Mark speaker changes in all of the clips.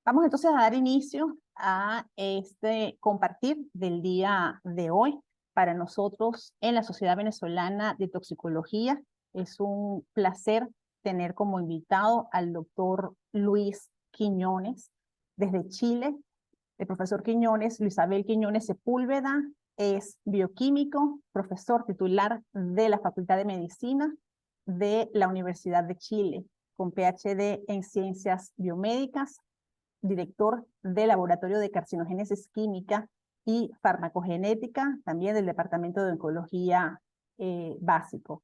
Speaker 1: Vamos entonces a dar inicio a este compartir del día de hoy. Para nosotros en la Sociedad Venezolana de Toxicología es un placer tener como invitado al doctor Luis Quiñones desde Chile. El profesor Quiñones, Luis Abel Quiñones Sepúlveda, es bioquímico, profesor titular de la Facultad de Medicina de la Universidad de Chile, con PhD en Ciencias Biomédicas, director del Laboratorio de Carcinogénesis Química y Farmacogenética, también del Departamento de Oncología Básico.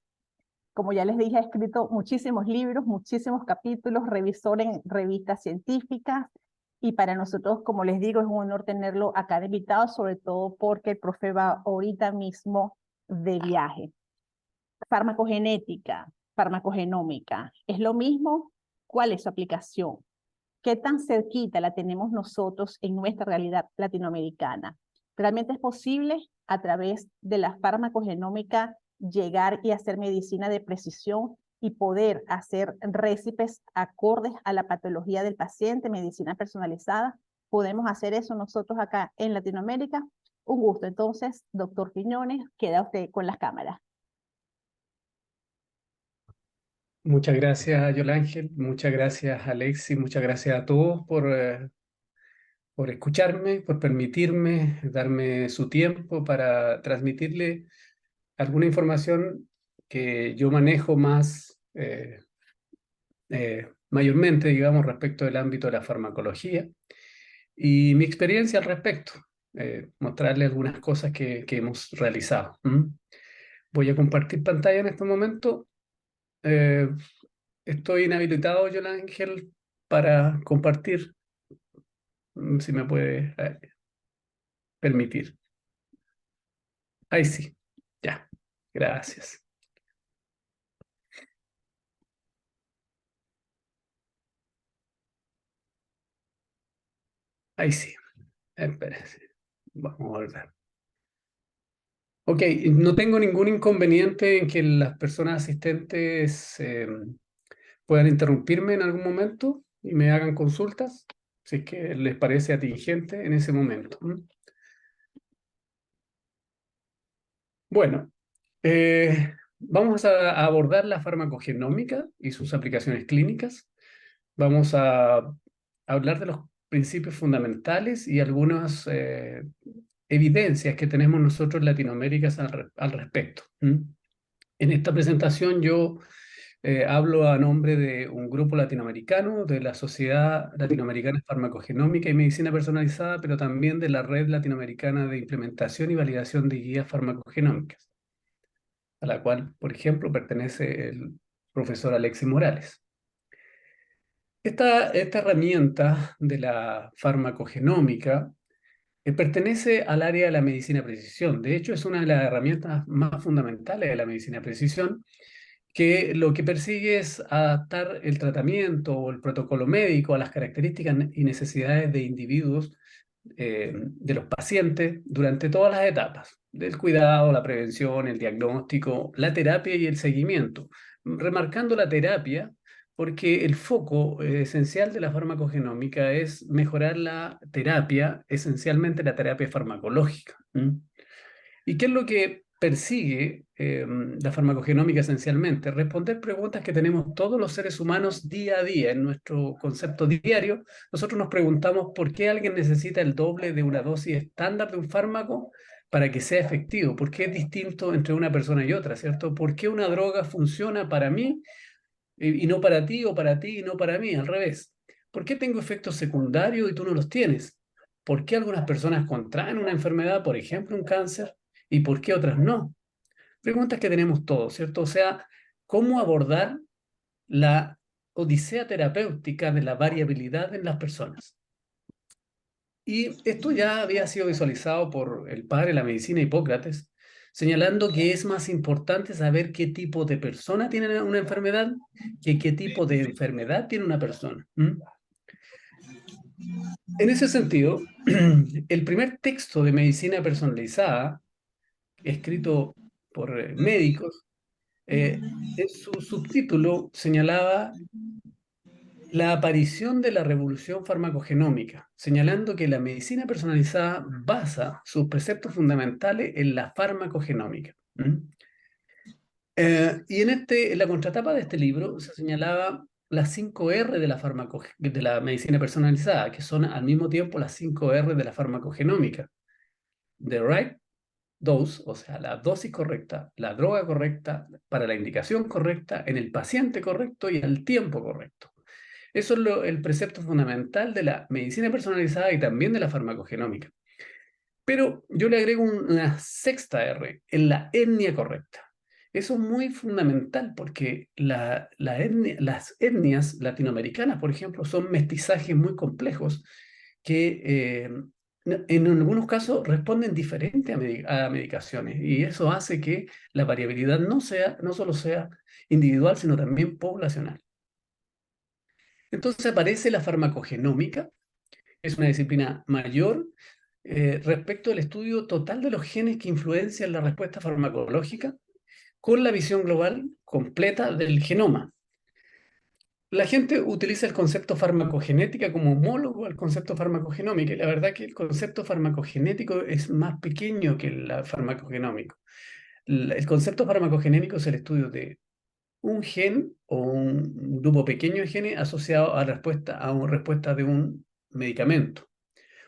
Speaker 1: Como ya les dije, ha escrito muchísimos libros, muchísimos capítulos, revisor en revistas científicas, y para nosotros, como les digo, es un honor tenerlo acá de invitado, sobre todo porque el profe va ahorita mismo de viaje. Farmacogenética, farmacogenómica, ¿es lo mismo? ¿Cuál es su aplicación? ¿Qué tan cerquita la tenemos nosotros en nuestra realidad latinoamericana? ¿Realmente es posible a través de la farmacogenómica llegar y hacer medicina de precisión y poder hacer récipes acordes a la patología del paciente, medicina personalizada? ¿Podemos hacer eso nosotros acá en Latinoamérica? Un gusto. Entonces, doctor Quiñones, queda usted con las cámaras.
Speaker 2: Muchas gracias, Yolángel. Muchas gracias, Alexis. Muchas gracias a todos por escucharme, por permitirme darme su tiempo para transmitirle alguna información que yo manejo más mayormente, digamos, respecto del ámbito de la farmacología y mi experiencia al respecto. Mostrarle algunas cosas que hemos realizado. Voy a compartir pantalla en este momento. Eh, Estoy inhabilitado, Yolángel, para compartir, si me puede permitir. Ahí sí, ya, gracias. Ahí sí, espérense, vamos a volver. Ok, no tengo ningún inconveniente en que las personas asistentes puedan interrumpirme en algún momento y me hagan consultas, si es que les parece atingente en ese momento. Bueno, vamos a abordar la farmacogenómica y sus aplicaciones clínicas. Vamos a hablar de los principios fundamentales y algunas evidencias que tenemos nosotros en Latinoamérica al respecto. En esta presentación yo hablo a nombre de un grupo latinoamericano, de la Sociedad Latinoamericana de Farmacogenómica y Medicina Personalizada, pero también de la Red Latinoamericana de Implementación y Validación de Guías Farmacogenómicas, a la cual, por ejemplo, pertenece el profesor Alexis Morales. Esta herramienta de la farmacogenómica pertenece al área de la medicina de precisión. De hecho, es una de las herramientas más fundamentales de la medicina de precisión, que lo que persigue es adaptar el tratamiento o el protocolo médico a las características y necesidades de individuos, de los pacientes, durante todas las etapas, del cuidado, la prevención, el diagnóstico, la terapia y el seguimiento. Remarcando la terapia, porque el foco esencial de la farmacogenómica es mejorar la terapia, esencialmente la terapia farmacológica. ¿Y qué es lo que persigue la farmacogenómica esencialmente? Responder preguntas que tenemos todos los seres humanos día a día. En nuestro concepto diario, nosotros nos preguntamos por qué alguien necesita el doble de una dosis estándar de un fármaco para que sea efectivo. ¿Por qué es distinto entre una persona y otra, cierto? ¿Por qué una droga funciona para mí y no para ti, o para ti y no para mí? Al revés. ¿Por qué tengo efectos secundarios y tú no los tienes? ¿Por qué algunas personas contraen una enfermedad, por ejemplo, un cáncer, y por qué otras no? Preguntas que tenemos todos, ¿cierto? O sea, ¿cómo abordar la odisea terapéutica de la variabilidad en las personas? Y esto ya había sido visualizado por el padre de la medicina, Hipócrates, señalando que es más importante saber qué tipo de persona tiene una enfermedad que qué tipo de enfermedad tiene una persona. En ese sentido, el primer texto de medicina personalizada, escrito por médicos, en su subtítulo señalaba la aparición de la revolución farmacogenómica, señalando que la medicina personalizada basa sus preceptos fundamentales en la farmacogenómica. Y en la contratapa de este libro se señalaba las 5 R de de la medicina personalizada, que son al mismo tiempo las 5 R de la farmacogenómica. The right dose, o sea, la dosis correcta, la droga correcta, para la indicación correcta, en el paciente correcto y al tiempo correcto. Eso es el precepto fundamental de la medicina personalizada y también de la farmacogenómica. Pero yo le agrego una sexta R, en la etnia correcta. Eso es muy fundamental porque las etnias latinoamericanas, por ejemplo, son mestizajes muy complejos que en algunos casos responden diferente a medicaciones y eso hace que la variabilidad no solo sea individual, sino también poblacional. Entonces aparece la farmacogenómica, es una disciplina mayor respecto al estudio total de los genes que influencian la respuesta farmacológica con la visión global completa del genoma. La gente utiliza el concepto farmacogenética como homólogo al concepto farmacogenómica, y la verdad que el concepto farmacogenético es más pequeño que el farmacogenómico. El concepto farmacogenético es el estudio de un gen o un grupo pequeño de genes asociado a una respuesta de un medicamento.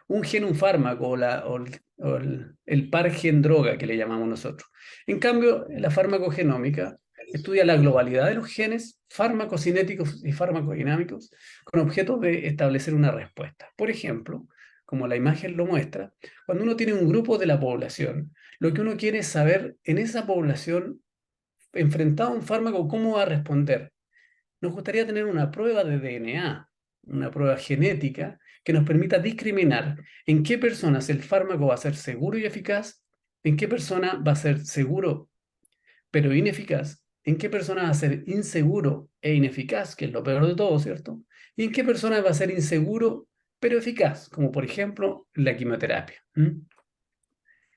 Speaker 2: Un gen, un fármaco el par gen droga que le llamamos nosotros. En cambio, la farmacogenómica estudia la globalidad de los genes farmacocinéticos y farmacodinámicos con objeto de establecer una respuesta. Por ejemplo, como la imagen lo muestra, cuando uno tiene un grupo de la población, lo que uno quiere es saber en esa población, enfrentado a un fármaco, cómo va a responder. Nos gustaría tener una prueba de DNA, una prueba genética que nos permita discriminar en qué personas el fármaco va a ser seguro y eficaz, en qué persona va a ser seguro pero ineficaz, en qué persona va a ser inseguro e ineficaz, que es lo peor de todo, ¿cierto? Y en qué persona va a ser inseguro pero eficaz, como por ejemplo la quimioterapia.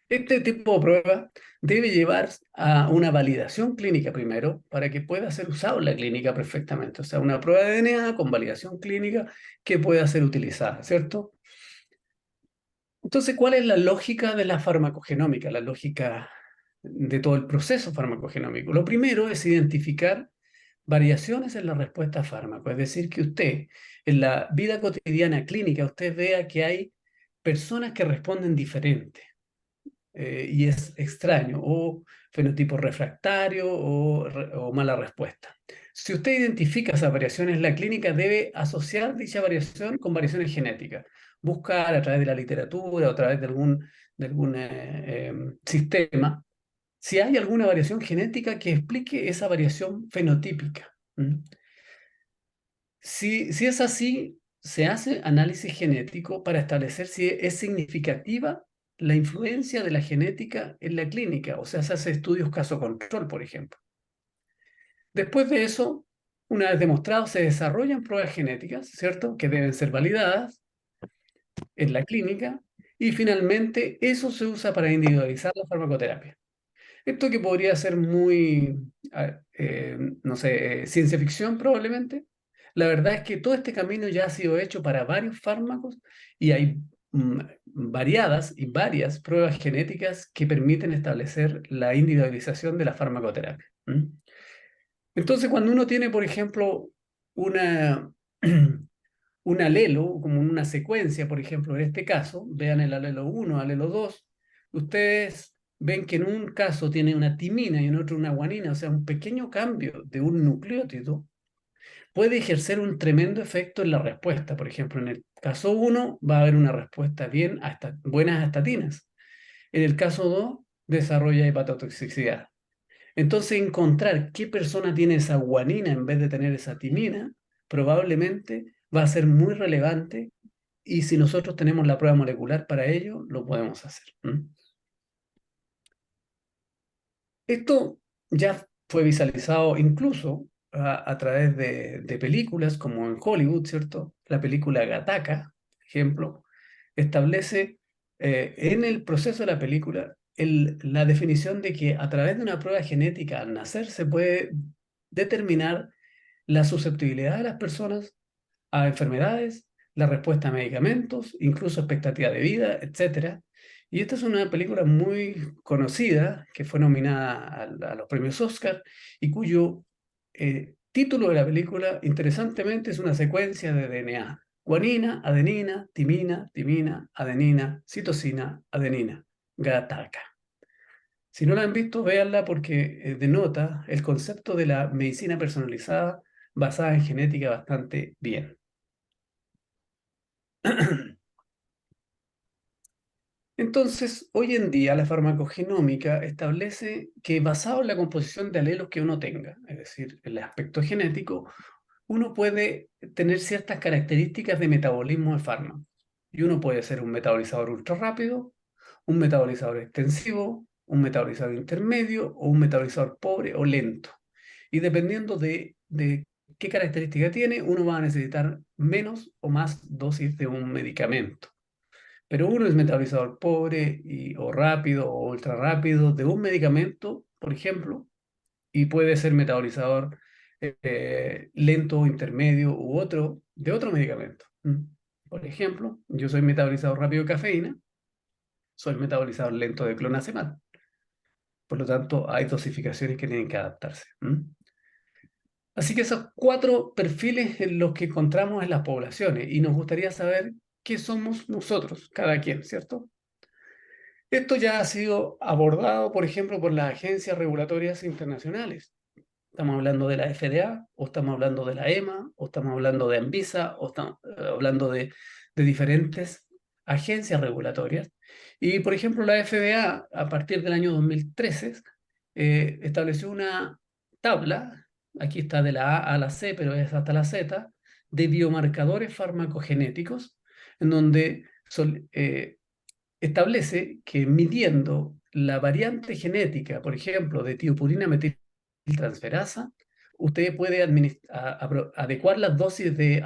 Speaker 2: Este tipo de prueba debe llevar a una validación clínica primero para que pueda ser usado en la clínica perfectamente. O sea, una prueba de DNA con validación clínica que pueda ser utilizada, ¿cierto? Entonces, ¿cuál es la lógica de la farmacogenómica, la lógica de todo el proceso farmacogenómico? Lo primero es identificar variaciones en la respuesta a fármaco, es decir, que usted en la vida cotidiana clínica, usted vea que hay personas que responden diferente y es extraño, o fenotipo refractario o mala respuesta. Si usted identifica esas variaciones, la clínica debe asociar dicha variación con variaciones genéticas. Buscar a través de la literatura o a través de algún sistema si hay alguna variación genética que explique esa variación fenotípica. Si es así, se hace análisis genético para establecer si es significativa la influencia de la genética en la clínica, o sea, se hace estudios caso control, por ejemplo. Después de eso, una vez demostrado, se desarrollan pruebas genéticas, ¿cierto? Que deben ser validadas en la clínica y finalmente eso se usa para individualizar la farmacoterapia. Esto que podría ser muy, no sé, ciencia ficción probablemente. La verdad es que todo este camino ya ha sido hecho para varios fármacos y hay variadas y varias pruebas genéticas que permiten establecer la individualización de la farmacoterapia. Entonces, cuando uno tiene, por ejemplo, una, un alelo, como una secuencia, por ejemplo, en este caso, vean el alelo 1, alelo 2, ustedes ven que en un caso tiene una timina y en otro una guanina, o sea, un pequeño cambio de un nucleótido puede ejercer un tremendo efecto en la respuesta. Por ejemplo, en el caso 1 va a haber una respuesta buenas a estatinas. En el caso 2 desarrolla hepatotoxicidad. Entonces, encontrar qué persona tiene esa guanina en vez de tener esa timina, probablemente va a ser muy relevante y si nosotros tenemos la prueba molecular para ello, lo podemos hacer. Esto ya fue visualizado incluso a través de películas como en Hollywood, ¿cierto? La película Gattaca, ejemplo, establece en el proceso de la película la definición de que a través de una prueba genética al nacer se puede determinar la susceptibilidad de las personas a enfermedades, la respuesta a medicamentos, incluso expectativa de vida, etc. Y esta es una película muy conocida que fue nominada a los premios Oscar y cuyo título de la película, interesantemente, es una secuencia de DNA. Guanina, adenina, timina, timina, adenina, citosina, adenina, gataca. Si no la han visto, véanla porque denota el concepto de la medicina personalizada basada en genética bastante bien. Entonces, hoy en día la farmacogenómica establece que basado en la composición de alelos que uno tenga, es decir, el aspecto genético, uno puede tener ciertas características de metabolismo de fármacos. Y uno puede ser un metabolizador ultra rápido, un metabolizador extensivo, un metabolizador intermedio o un metabolizador pobre o lento. Y dependiendo de qué característica tiene, uno va a necesitar menos o más dosis de un medicamento. Pero uno es metabolizador pobre o rápido o ultra rápido de un medicamento, por ejemplo, y puede ser metabolizador lento, intermedio u otro de otro medicamento. Por ejemplo, yo soy metabolizador rápido de cafeína, soy metabolizador lento de clonazepam. Por lo tanto, hay dosificaciones que tienen que adaptarse. Así que esos 4 perfiles en los que encontramos en las poblaciones y nos gustaría saber qué somos nosotros, cada quien, ¿cierto? Esto ya ha sido abordado, por ejemplo, por las agencias regulatorias internacionales. Estamos hablando de la FDA, o estamos hablando de la EMA, o estamos hablando de Anvisa, o estamos hablando de diferentes agencias regulatorias. Y, por ejemplo, la FDA, a partir del año 2013, estableció una tabla, aquí está de la A a la C, pero es hasta la Z, de biomarcadores farmacogenéticos, en donde establece que midiendo la variante genética, por ejemplo, de tiopurina metiltransferasa, usted puede adecuar las dosis de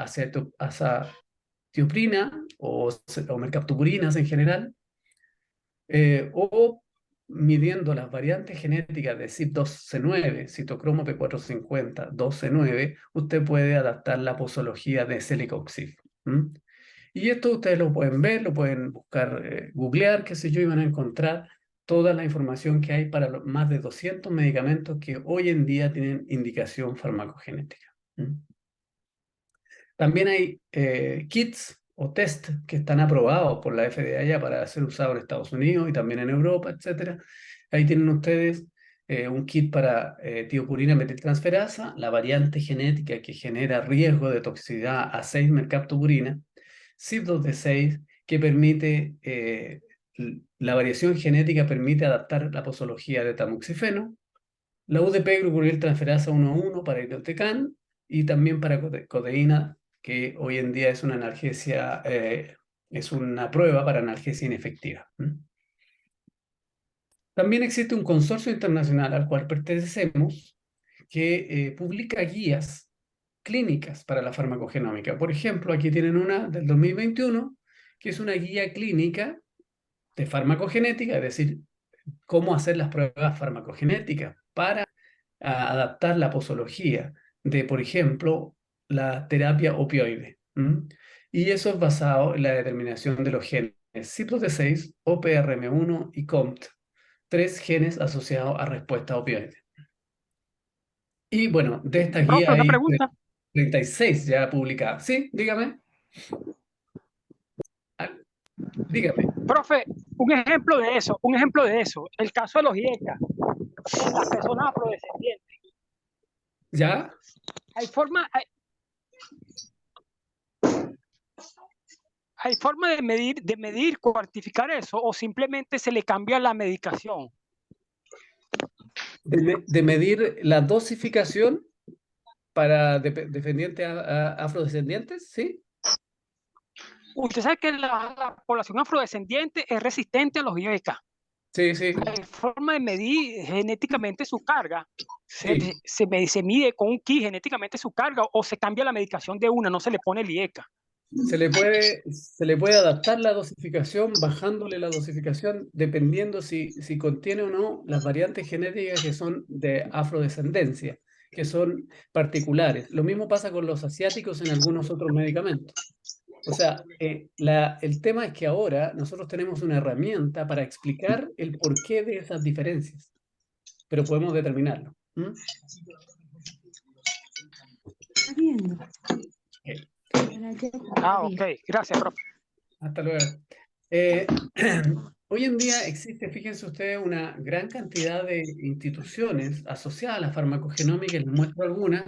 Speaker 2: azatioprina o mercaptopurinas en general, o midiendo las variantes genéticas de CYP2C9, citocromo P450, 12-9, usted puede adaptar la posología de celecoxib. Y esto ustedes lo pueden ver, lo pueden buscar, googlear, qué sé yo, y van a encontrar toda la información que hay para los más de 200 medicamentos que hoy en día tienen indicación farmacogenética. También hay kits o test que están aprobados por la FDA ya para ser usados en Estados Unidos y también en Europa, etc. Ahí tienen ustedes un kit para tiopurina metiltransferasa, la variante genética que genera riesgo de toxicidad a 6-mercaptopurina, CYP2D6, que permite, la variación genética permite adaptar la posología de tamoxifeno, la UDP glucuroniltransferasa 1,1 para irinotecan y también para codeína, que hoy en día es una analgesia, es una prueba para analgesia inefectiva. También existe un consorcio internacional al cual pertenecemos que publica guías clínicas para la farmacogenómica. Por ejemplo, aquí tienen una del 2021, que es una guía clínica de farmacogenética, es decir, cómo hacer las pruebas farmacogenéticas para adaptar la posología de, por ejemplo, la terapia opioide. Y eso es basado en la determinación de los genes CYP2D6, OPRM1 y COMT, 3 genes asociados a respuesta opioide. Y bueno, de esta guía
Speaker 3: Profe, una
Speaker 2: hay
Speaker 3: pregunta.
Speaker 2: 36 ya publicadas. Sí, dígame. Dígame.
Speaker 3: Profe, un ejemplo de eso, el caso de los IECA, en las personas afrodescendientes.
Speaker 2: ¿Ya?
Speaker 3: ¿Hay forma de medir, cuantificar eso, o simplemente se le cambia la medicación?
Speaker 2: De medir la dosificación para dependientes afrodescendientes, ¿sí?
Speaker 3: Usted sabe que la población afrodescendiente es resistente a los IECA.
Speaker 2: Sí, sí.
Speaker 3: Hay forma de medir genéticamente su carga.
Speaker 2: Sí.
Speaker 3: Se mide con un kit genéticamente su carga, o se cambia la medicación de una, no se le pone el IECA.
Speaker 2: Se le puede adaptar la dosificación bajándole la dosificación dependiendo si contiene o no las variantes genéticas que son de afrodescendencia. que son particulares. Lo mismo pasa con los asiáticos en algunos otros medicamentos. O sea, el tema es que ahora nosotros tenemos una herramienta para explicar el porqué de esas diferencias, pero podemos determinarlo. ¿Mm?
Speaker 3: Ok, gracias, profe.
Speaker 2: Hasta luego. Hoy en día existe, fíjense ustedes, una gran cantidad de instituciones asociadas a la farmacogenómica, y les muestro algunas.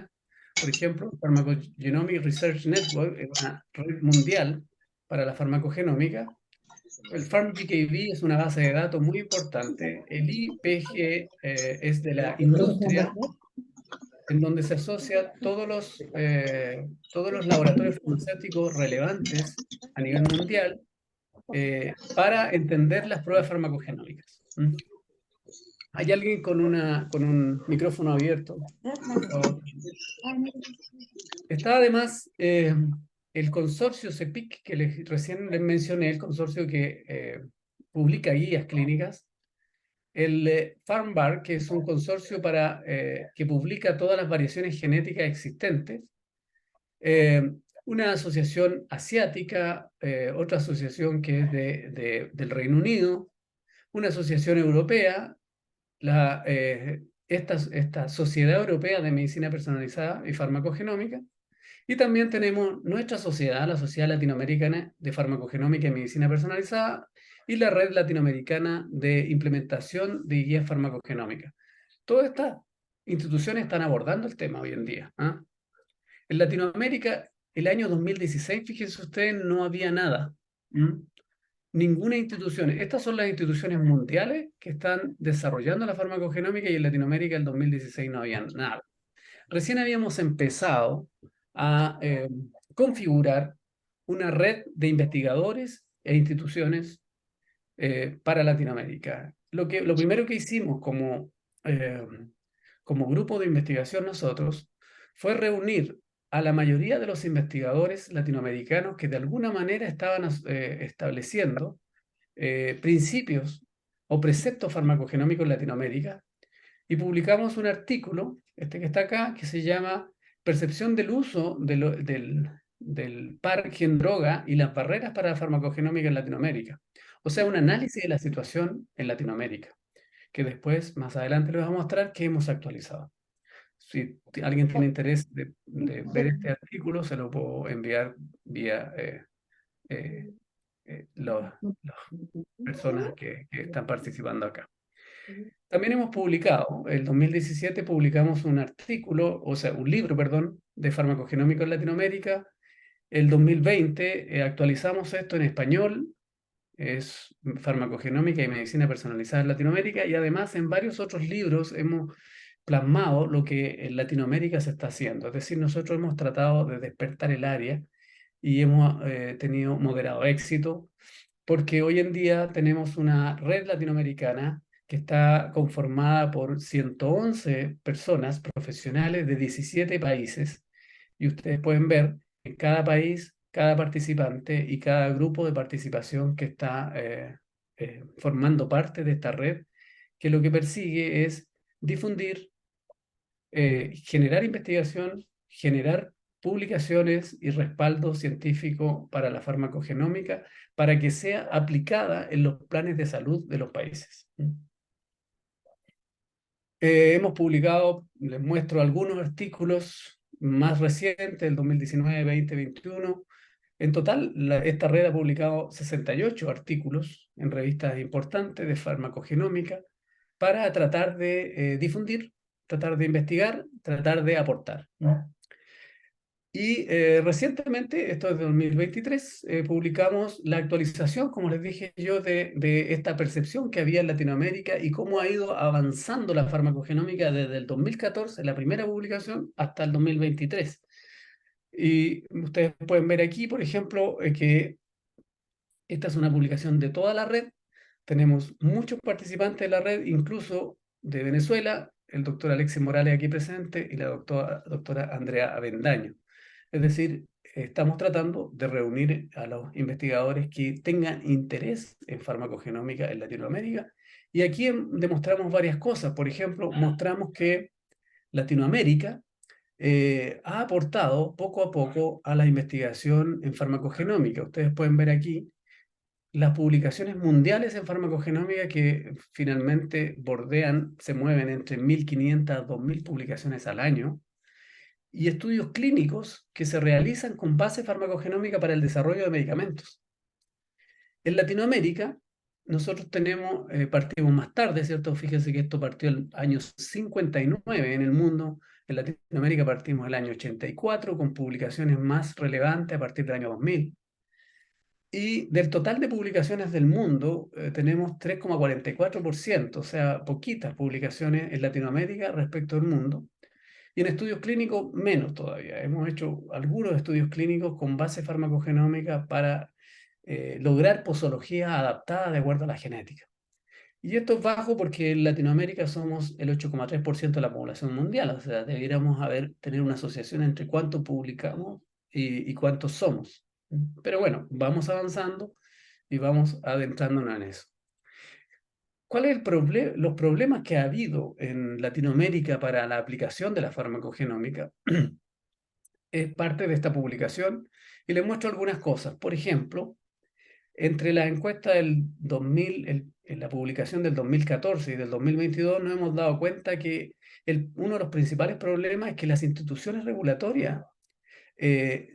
Speaker 2: Por ejemplo, Pharmacogenomic Research Network es una red mundial para la farmacogenómica. El PharmGKB es una base de datos muy importante. El IPG es de la industria, en donde se asocia todos los laboratorios farmacéuticos relevantes a nivel mundial para entender las pruebas farmacogenómicas. ¿Mm? ¿Hay alguien con un micrófono abierto? Por favor. Está además el consorcio CEPIC, que recién les mencioné, el consorcio que publica guías clínicas. El PharmBar, que es un consorcio que publica todas las variaciones genéticas existentes. Una asociación asiática, otra asociación que es del Reino Unido, una asociación europea, esta Sociedad Europea de Medicina Personalizada y Farmacogenómica, y también tenemos nuestra sociedad, la Sociedad Latinoamericana de Farmacogenómica y Medicina Personalizada, y la Red Latinoamericana de Implementación de Guías Farmacogenómicas. Todas estas instituciones están abordando el tema hoy en día. ¿Ah? En Latinoamérica, el año 2016, fíjense ustedes, no había nada. ¿Mm? Ninguna institución. Estas son las instituciones mundiales que están desarrollando la farmacogenómica, y en Latinoamérica en el 2016 no había nada. Recién habíamos empezado a configurar una red de investigadores e instituciones para Latinoamérica. Lo primero que hicimos como grupo de investigación nosotros fue reunir a la mayoría de los investigadores latinoamericanos que de alguna manera estaban estableciendo principios o preceptos farmacogenómicos en Latinoamérica, y publicamos un artículo, este que está acá, que se llama Percepción del uso del PARC en droga y las barreras para la farmacogenómica en Latinoamérica. O sea, un análisis de la situación en Latinoamérica, que después, más adelante, les voy a mostrar que hemos actualizado. Si alguien tiene interés de ver este artículo, se lo puedo enviar vía las personas que están participando acá. También hemos publicado, el 2017 publicamos un artículo, o sea, un libro, perdón, de farmacogenómica en Latinoamérica. El 2020 actualizamos esto en español, es farmacogenómica y medicina personalizada en Latinoamérica, y además en varios otros libros hemos plasmado lo que en Latinoamérica se está haciendo. Es decir, nosotros hemos tratado de despertar el área y hemos tenido moderado éxito, porque hoy en día tenemos una red latinoamericana que está conformada por 111 personas profesionales de 17 países, y ustedes pueden ver en cada país, cada participante y cada grupo de participación que está formando parte de esta red, que lo que persigue es difundir, generar investigación, generar publicaciones y respaldo científico para la farmacogenómica, para que sea aplicada en los planes de salud de los países. Hemos publicado, les muestro algunos artículos más recientes, del 2019, 20, 21. En total, esta red ha publicado 68 artículos en revistas importantes de farmacogenómica para tratar de difundir, tratar de investigar, tratar de aportar. Y recientemente, esto es de 2023, publicamos la actualización, como les dije yo, de esta percepción que había en Latinoamérica y cómo ha ido avanzando la farmacogenómica desde el 2014, la primera publicación, hasta el 2023. Y ustedes pueden ver aquí, por ejemplo, que esta es una publicación de toda la red. Tenemos muchos participantes de la red, incluso de Venezuela, el doctor Alexis Morales aquí presente y la doctora Andrea Avendaño. Es decir, estamos tratando de reunir a los investigadores que tengan interés en farmacogenómica en Latinoamérica. Y aquí demostramos varias cosas. Por ejemplo, mostramos que Latinoamérica ha aportado poco a poco a la investigación en farmacogenómica. Ustedes pueden ver aquí las publicaciones mundiales en farmacogenómica que finalmente se mueven entre 1.500 a 2.000 publicaciones al año, y estudios clínicos que se realizan con base farmacogenómica para el desarrollo de medicamentos. En Latinoamérica, nosotros partimos más tarde, ¿cierto? Fíjense que esto partió el año 59 en el mundo. En Latinoamérica partimos el año 84 con publicaciones más relevantes a partir del año 2000. Y del total de publicaciones del mundo, tenemos 3,44%, o sea, poquitas publicaciones en Latinoamérica respecto al mundo. Y en estudios clínicos, menos todavía. Hemos hecho algunos estudios clínicos con base farmacogenómica para lograr posología adaptada de acuerdo a la genética. Y esto es bajo porque en Latinoamérica somos el 8,3% de la población mundial, o sea, debiéramos tener una asociación entre cuánto publicamos y cuántos somos. Pero bueno, vamos avanzando y vamos adentrándonos en eso. ¿Cuáles los problemas que ha habido en Latinoamérica para la aplicación de la farmacogenómica? Es parte de esta publicación y les muestro algunas cosas. Por ejemplo, entre la encuesta del 2000, en la publicación del 2014 y del 2022, nos hemos dado cuenta que uno de los principales problemas es que las instituciones regulatorias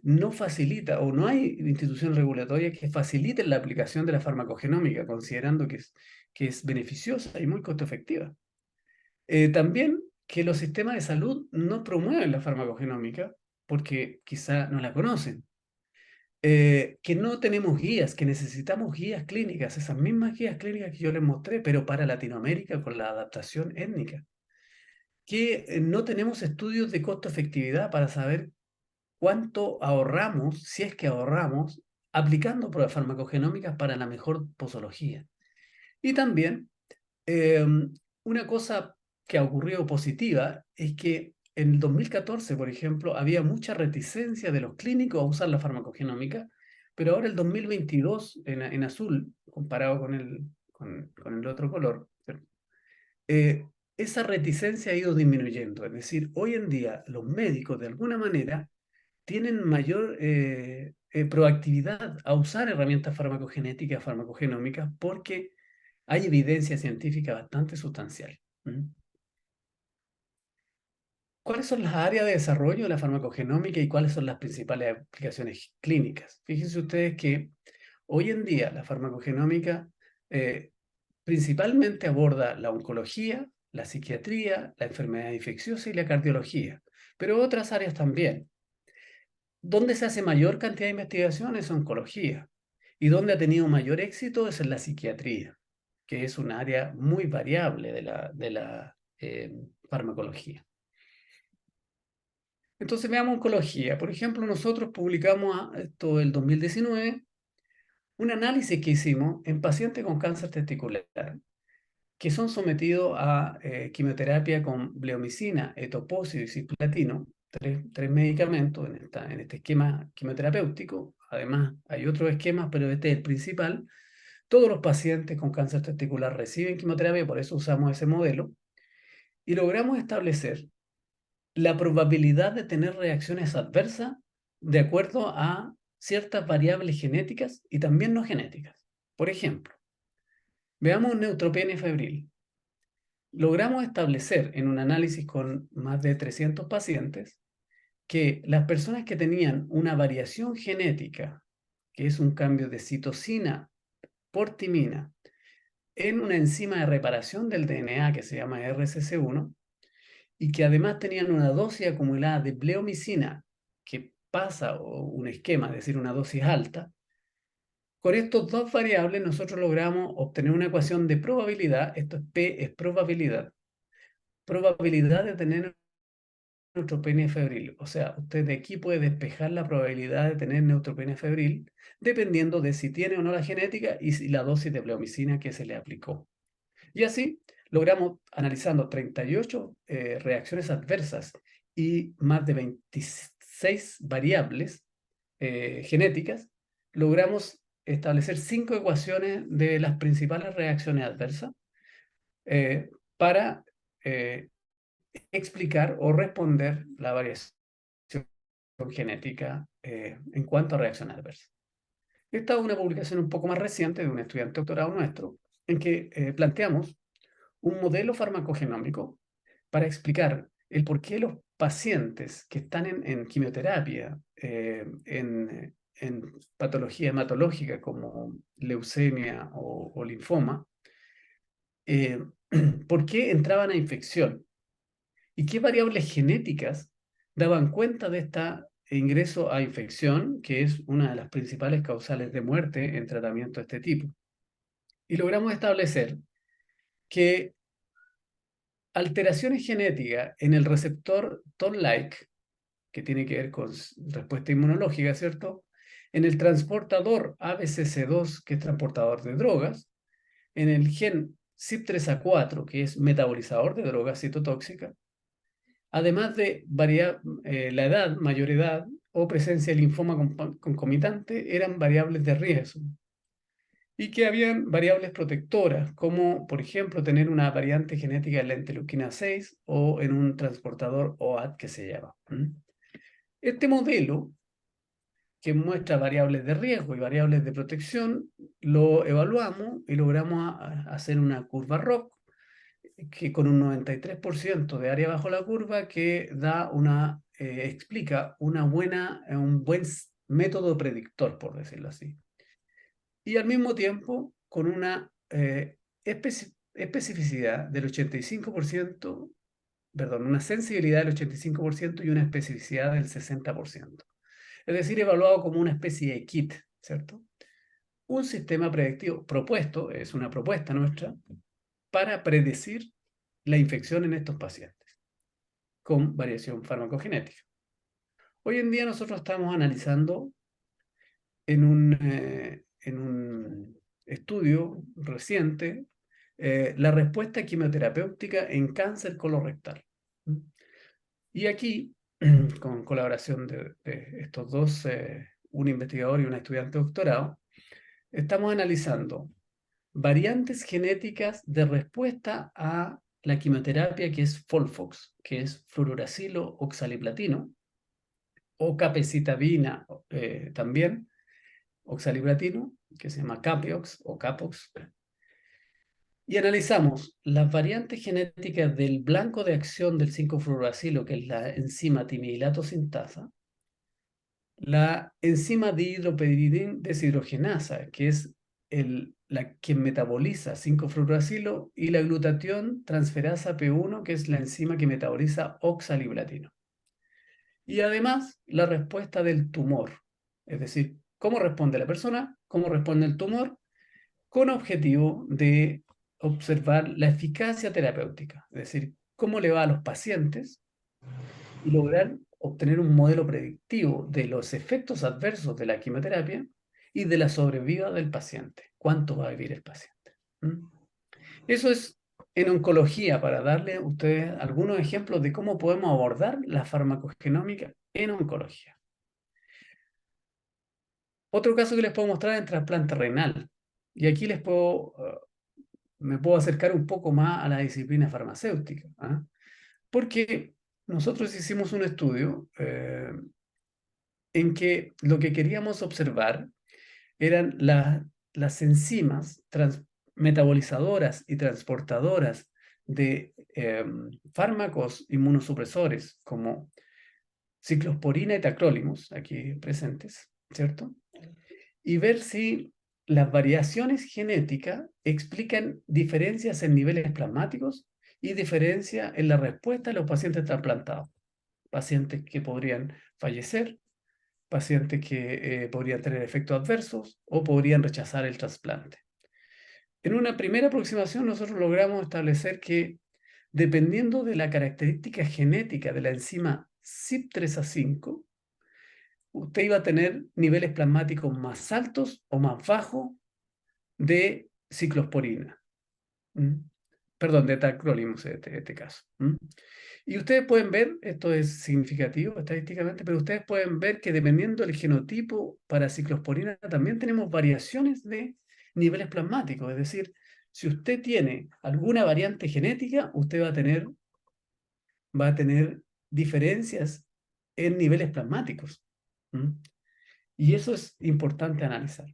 Speaker 2: no facilita o no hay instituciones regulatorias que faciliten la aplicación de la farmacogenómica, considerando que es beneficiosa y muy costo efectiva. También que los sistemas de salud no promueven la farmacogenómica porque quizá no la conocen. Que no tenemos guías, que necesitamos guías clínicas, esas mismas guías clínicas que yo les mostré, pero para Latinoamérica con la adaptación étnica. Que no tenemos estudios de costo-efectividad para saber cuánto ahorramos, si es que ahorramos, aplicando pruebas farmacogenómicas para la mejor posología. Y también, una cosa que ha ocurrido positiva es que en el 2014, por ejemplo, había mucha reticencia de los clínicos a usar la farmacogenómica, pero ahora el 2022, en azul, comparado con el otro color, esa reticencia ha ido disminuyendo. Es decir, hoy en día los médicos, de alguna manera, tienen mayor proactividad a usar herramientas farmacogenéticas, farmacogenómicas, porque hay evidencia científica bastante sustancial. ¿Cuáles son las áreas de desarrollo de la farmacogenómica y cuáles son las principales aplicaciones clínicas? Fíjense ustedes que hoy en día la farmacogenómica principalmente aborda la oncología, la psiquiatría, la enfermedad infecciosa y la cardiología, pero otras áreas también. Donde se hace mayor cantidad de investigación es oncología, y donde ha tenido mayor éxito es en la psiquiatría, que es un área muy variable de la farmacología. Entonces veamos oncología. Por ejemplo, nosotros publicamos esto el 2019, un análisis que hicimos en pacientes con cáncer testicular, que son sometidos a quimioterapia con bleomicina, etoposide y cisplatino, tres medicamentos en este esquema quimioterapéutico. Además, hay otros esquemas, pero este es el principal. Todos los pacientes con cáncer testicular reciben quimioterapia, por eso usamos ese modelo, y logramos establecer la probabilidad de tener reacciones adversas de acuerdo a ciertas variables genéticas y también no genéticas. Por ejemplo, veamos neutropenia febril. Logramos establecer en un análisis con más de 300 pacientes que las personas que tenían una variación genética, que es un cambio de citosina por timina, en una enzima de reparación del DNA que se llama RCC1, y que además tenían una dosis acumulada de bleomicina que pasa o un esquema, es decir, una dosis alta, con estos dos variables nosotros logramos obtener una ecuación de probabilidad. Esto es P, es probabilidad de tener neutropenia febril. O sea, usted de aquí puede despejar la probabilidad de tener neutropenia febril dependiendo de si tiene o no la genética y la dosis de bleomicina que se le aplicó. Y así logramos, analizando 38 reacciones adversas y más de 26 variables genéticas, logramos establecer 5 ecuaciones de las principales reacciones adversas para explicar o responder la variación genética en cuanto a reacción adversa. Esta es una publicación un poco más reciente de un estudiante doctorado nuestro, en que planteamos un modelo farmacogenómico para explicar el por qué los pacientes que están en quimioterapia, en patología hematológica como leucemia o linfoma, por qué entraban a infección y qué variables genéticas daban cuenta de este ingreso a infección, que es una de las principales causales de muerte en tratamiento de este tipo. Y logramos establecer que alteraciones genéticas en el receptor Toll-like, que tiene que ver con respuesta inmunológica, ¿cierto? En el transportador ABCC2, que es transportador de drogas, en el gen CYP3A4, que es metabolizador de drogas citotóxicas, además de la edad, mayor edad, o presencia de linfoma concomitante, eran variables de riesgo. Y que habían variables protectoras, como por ejemplo tener una variante genética de la interleuquina 6 o en un transportador OAT que se llama. Este modelo, que muestra variables de riesgo y variables de protección, lo evaluamos y logramos hacer una curva ROC, que con un 93% de área bajo la curva, que da explica un buen método predictor, por decirlo así. Y al mismo tiempo con una especificidad del 85%, perdón, una sensibilidad del 85% y una especificidad del 60%. Es decir, evaluado como una especie de kit, ¿cierto? Un sistema predictivo propuesto, es una propuesta nuestra, para predecir la infección en estos pacientes con variación farmacogenética. Hoy en día nosotros estamos analizando en un estudio reciente la respuesta quimioterapéutica en cáncer colorectal. Y aquí, con colaboración de estos dos, un investigador y una estudiante de doctorado, estamos analizando variantes genéticas de respuesta a la quimioterapia que es FOLFOX, que es fluoracilo oxaliplatino, o capecitabina también, oxaliplatino, que se llama Capiox o Capox, y analizamos las variantes genéticas del blanco de acción del 5-fluoracilo, que es la enzima timidilato sintasa, la enzima dihidropiridina deshidrogenasa, que es la que metaboliza 5-fluoracilo, y la glutatión transferasa P1, que es la enzima que metaboliza oxaliplatino. Y además, la respuesta del tumor, es decir, cómo responde la persona, cómo responde el tumor, con objetivo de observar la eficacia terapéutica, es decir, cómo le va a los pacientes y lograr obtener un modelo predictivo de los efectos adversos de la quimioterapia y de la sobrevida del paciente. ¿Cuánto va a vivir el paciente? Eso es en oncología, para darle a ustedes algunos ejemplos de cómo podemos abordar la farmacogenómica en oncología. Otro caso que les puedo mostrar es en trasplante renal. Y aquí me puedo acercar un poco más a la disciplina farmacéutica, porque nosotros hicimos un estudio en que lo que queríamos observar eran las enzimas metabolizadoras y transportadoras de fármacos inmunosupresores como ciclosporina y tacrolimus, aquí presentes, ¿cierto? Y ver si las variaciones genéticas explican diferencias en niveles plasmáticos y diferencia en la respuesta de los pacientes trasplantados. Pacientes que podrían fallecer, pacientes que podrían tener efectos adversos o podrían rechazar el trasplante. En una primera aproximación nosotros logramos establecer que dependiendo de la característica genética de la enzima CYP3A5, usted iba a tener niveles plasmáticos más altos o más bajos de ciclosporina. Perdón, de tacrolimus en este caso. Y ustedes pueden ver, esto es significativo estadísticamente, pero ustedes pueden ver que dependiendo del genotipo para ciclosporina también tenemos variaciones de niveles plasmáticos. Es decir, si usted tiene alguna variante genética, usted va a tener va a tener diferencias en niveles plasmáticos. Y eso es importante analizar.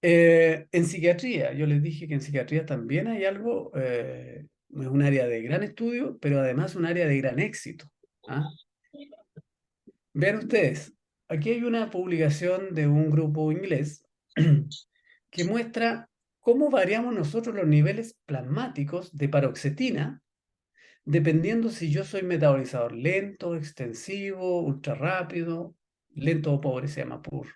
Speaker 2: En psiquiatría, yo les dije que en psiquiatría también hay algo, es un área de gran estudio, pero además un área de gran éxito. Vean ustedes, aquí hay una publicación de un grupo inglés que muestra cómo variamos nosotros los niveles plasmáticos de paroxetina dependiendo si yo soy metabolizador lento, extensivo, ultra rápido, lento o pobre se llama PUR.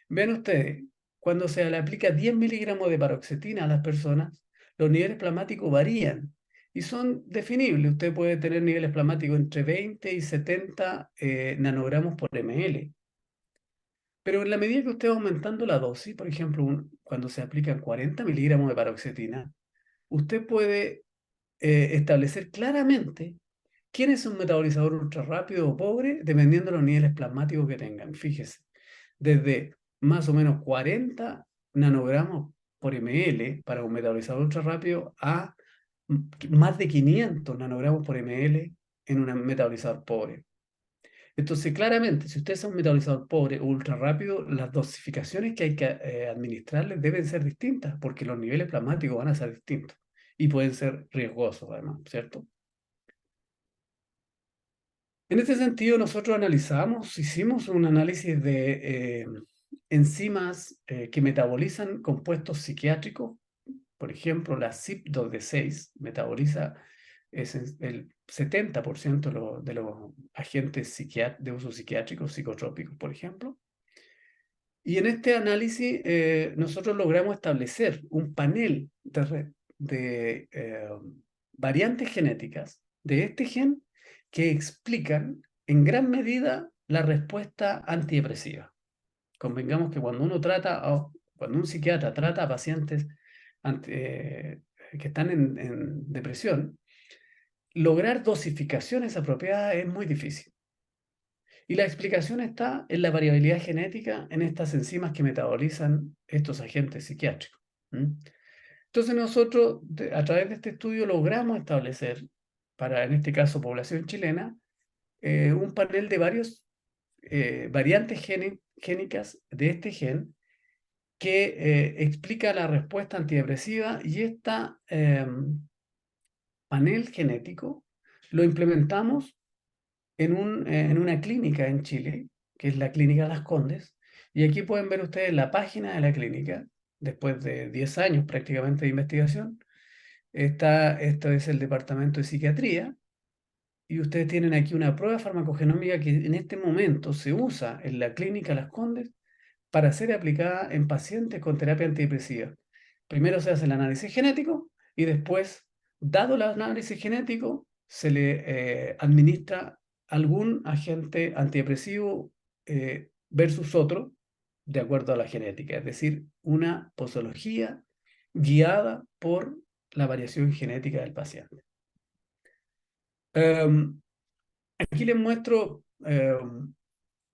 Speaker 2: Vean ustedes, cuando se le aplica 10 miligramos de paroxetina a las personas, los niveles plasmáticos varían y son definibles. Usted puede tener niveles plasmáticos entre 20 y 70 nanogramos por ml. Pero en la medida que usted va aumentando la dosis, por ejemplo, cuando se aplican 40 miligramos de paroxetina, usted puede establecer claramente quién es un metabolizador ultra rápido o pobre, dependiendo de los niveles plasmáticos que tengan. Fíjese, desde más o menos 40 nanogramos por ml para un metabolizador ultra rápido a más de 500 nanogramos por ml en un metabolizador pobre. Entonces, claramente, si usted es un metabolizador pobre o ultra rápido, las dosificaciones que hay que administrarles deben ser distintas, porque los niveles plasmáticos van a ser distintos y pueden ser riesgosos, además, ¿cierto? En este sentido, nosotros hicimos un análisis de enzimas que metabolizan compuestos psiquiátricos. Por ejemplo, la CYP2D6 metaboliza el 70% de los agentes de uso psiquiátrico, psicotrópicos, por ejemplo. Y en este análisis nosotros logramos establecer un panel de variantes genéticas de este gen que explican en gran medida la respuesta antidepresiva. Convengamos que cuando cuando un psiquiatra trata a pacientes que están en depresión, lograr dosificaciones apropiadas es muy difícil. Y la explicación está en la variabilidad genética en estas enzimas que metabolizan estos agentes psiquiátricos. Entonces nosotros, a través de este estudio, logramos establecer, en este caso población chilena, un panel de varios variantes génicas de este gen que explica la respuesta antidepresiva, y este panel genético lo implementamos en una clínica en Chile, que es la Clínica Las Condes, y aquí pueden ver ustedes la página de la clínica, después de 10 años prácticamente de investigación. Esto es el departamento de psiquiatría, y ustedes tienen aquí una prueba farmacogenómica que en este momento se usa en la Clínica Las Condes para ser aplicada en pacientes con terapia antidepresiva. Primero se hace el análisis genético y después, dado el análisis genético, se le administra algún agente antidepresivo versus otro, de acuerdo a la genética, es decir, una posología guiada por la variación genética del paciente. Aquí les muestro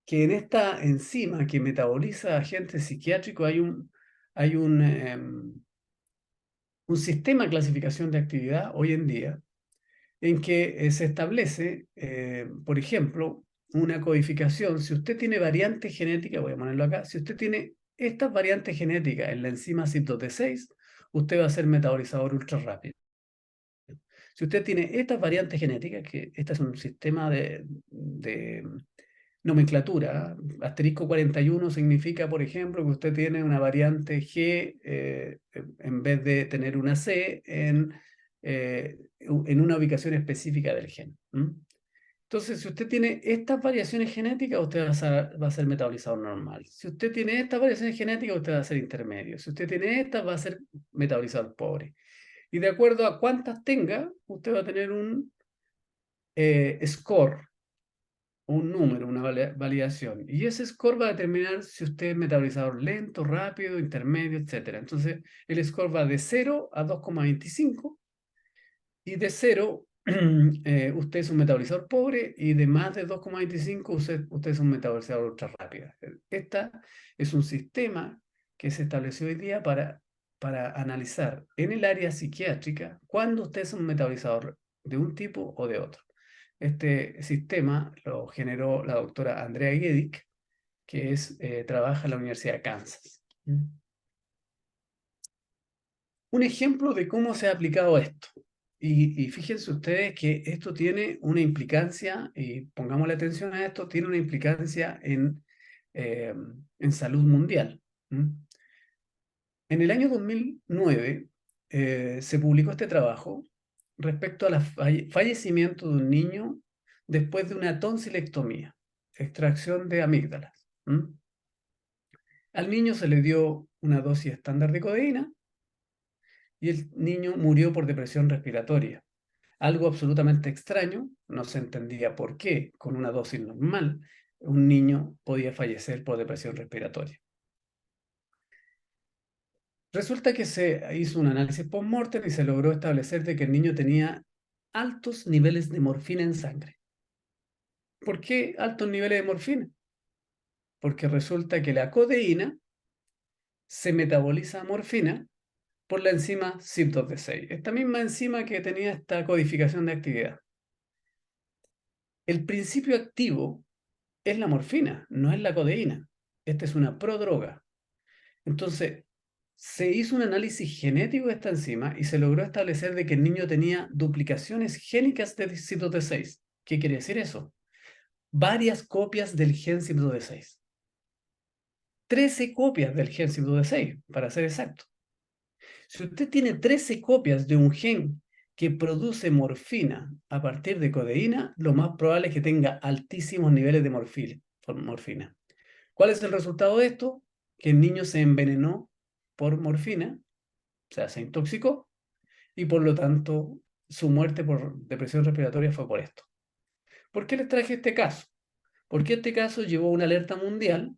Speaker 2: que en esta enzima que metaboliza agentes psiquiátricos hay un sistema de clasificación de actividad hoy en día en que se establece, por ejemplo, una codificación. Si usted tiene variantes genéticas, voy a ponerlo acá, si usted tiene estas variantes genéticas en la enzima CYP2D6, usted va a ser metabolizador ultra rápido. Si usted tiene estas variantes genéticas, que este es un sistema de nomenclatura, asterisco 41 significa, por ejemplo, que usted tiene una variante G en vez de tener una C en una ubicación específica del gen. Entonces, si usted tiene estas variaciones genéticas, usted va a ser metabolizador normal. Si usted tiene estas variaciones genéticas, usted va a ser intermedio. Si usted tiene estas, va a ser metabolizador pobre. Y de acuerdo a cuántas tenga, usted va a tener un score, un número, una validación. Y ese score va a determinar si usted es metabolizador lento, rápido, intermedio, etc. Entonces, el score va de 0 a 2,25. Y de 0, usted es un metabolizador pobre, y de más de 2,25, usted es un metabolizador ultra rápido. Este es un sistema que se estableció hoy día para analizar en el área psiquiátrica cuándo usted es un metabolizador de un tipo o de otro. Este sistema lo generó la doctora Andrea Guedic, que trabaja en la Universidad de Kansas. Un ejemplo de cómo se ha aplicado esto. Y fíjense ustedes que esto tiene una implicancia, y pongámosle atención a esto, tiene una implicancia en salud mundial. En el año 2009 se publicó este trabajo respecto al fallecimiento de un niño después de una tonsilectomía, extracción de amígdalas. Al niño se le dio una dosis estándar de codeína y el niño murió por depresión respiratoria. Algo absolutamente extraño, no se entendía por qué con una dosis normal un niño podía fallecer por depresión respiratoria. Resulta que se hizo un análisis post-mortem y se logró establecer de que el niño tenía altos niveles de morfina en sangre. ¿Por qué altos niveles de morfina? Porque resulta que la codeína se metaboliza a morfina por la enzima CYP2D6, esta misma enzima que tenía esta codificación de actividad. El principio activo es la morfina, no es la codeína. Esta es una prodroga. Entonces, se hizo un análisis genético de esta enzima y se logró establecer de que el niño tenía duplicaciones génicas de CYP2D6. ¿Qué quiere decir eso? Varias copias del gen CYP2D6. 13 copias del gen CYP2D6, para ser exacto. Si usted tiene 13 copias de un gen que produce morfina a partir de codeína, lo más probable es que tenga altísimos niveles de morfina. ¿Cuál es el resultado de esto? Que el niño se envenenó por morfina, o sea, se intoxicó, y por lo tanto su muerte por depresión respiratoria fue por esto. ¿Por qué les traje este caso? Porque este caso llevó una alerta mundial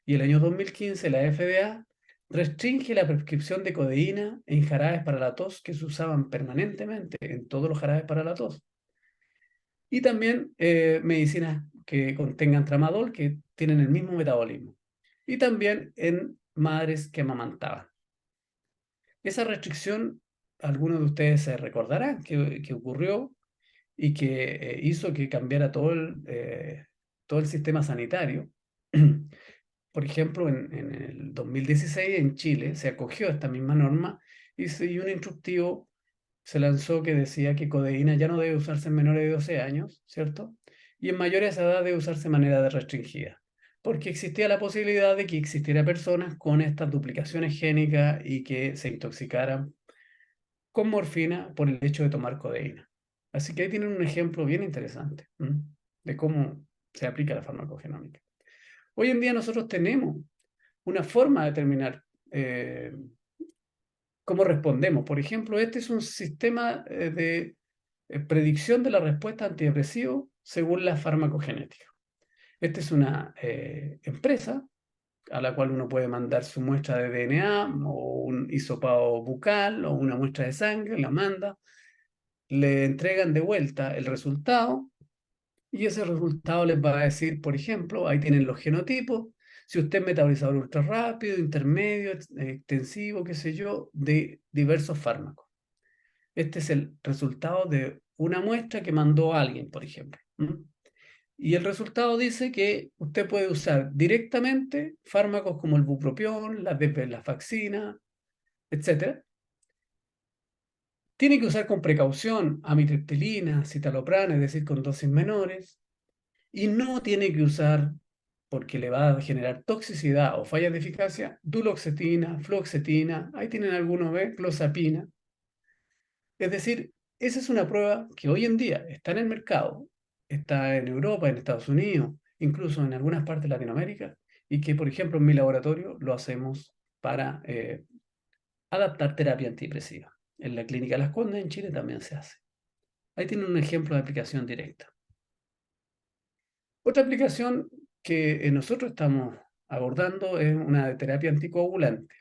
Speaker 2: y el año 2015 la FDA restringe la prescripción de codeína en jarabes para la tos que se usaban permanentemente en todos los jarabes para la tos. Y también medicinas que contengan tramadol que tienen el mismo metabolismo. Y también en madres que amamantaban. Esa restricción, algunos de ustedes se recordarán que ocurrió y que hizo que cambiara todo el sistema sanitario. Por ejemplo, en el 2016 en Chile se acogió esta misma norma y un instructivo se lanzó que decía que codeína ya no debe usarse en menores de 12 años, ¿cierto? Y en mayores de edad debe usarse de manera restringida, porque existía la posibilidad de que existiera personas con estas duplicaciones génicas y que se intoxicaran con morfina por el hecho de tomar codeína. Así que ahí tienen un ejemplo bien interesante de cómo se aplica la farmacogenómica. Hoy en día nosotros tenemos una forma de determinar cómo respondemos. Por ejemplo, este es un sistema de predicción de la respuesta antidepresiva según la farmacogenética. Esta es una empresa a la cual uno puede mandar su muestra de DNA o un hisopado bucal o una muestra de sangre, la manda, le entregan de vuelta el resultado y ese resultado les va a decir, por ejemplo, ahí tienen los genotipos, si usted es metabolizador ultra rápido, intermedio, extensivo, qué sé yo, de diversos fármacos. Este es el resultado de una muestra que mandó alguien, por ejemplo. Y el resultado dice que usted puede usar directamente fármacos como el bupropión, la venlafaxina, etc. Tiene que usar con precaución amitriptilina, citalopram, es decir, con dosis menores. Y no tiene que usar, porque le va a generar toxicidad o fallas de eficacia, duloxetina, fluoxetina, ahí tienen algunos, ¿ves? Clozapina. Es decir, esa es una prueba que hoy en día está en el mercado, está en Europa, en Estados Unidos, incluso en algunas partes de Latinoamérica, y que, por ejemplo, en mi laboratorio lo hacemos para adaptar terapia antidepresiva. En la Clínica Las Condes, en Chile, también se hace. Ahí tienen un ejemplo de aplicación directa. Otra aplicación que nosotros estamos abordando es una de terapia anticoagulante.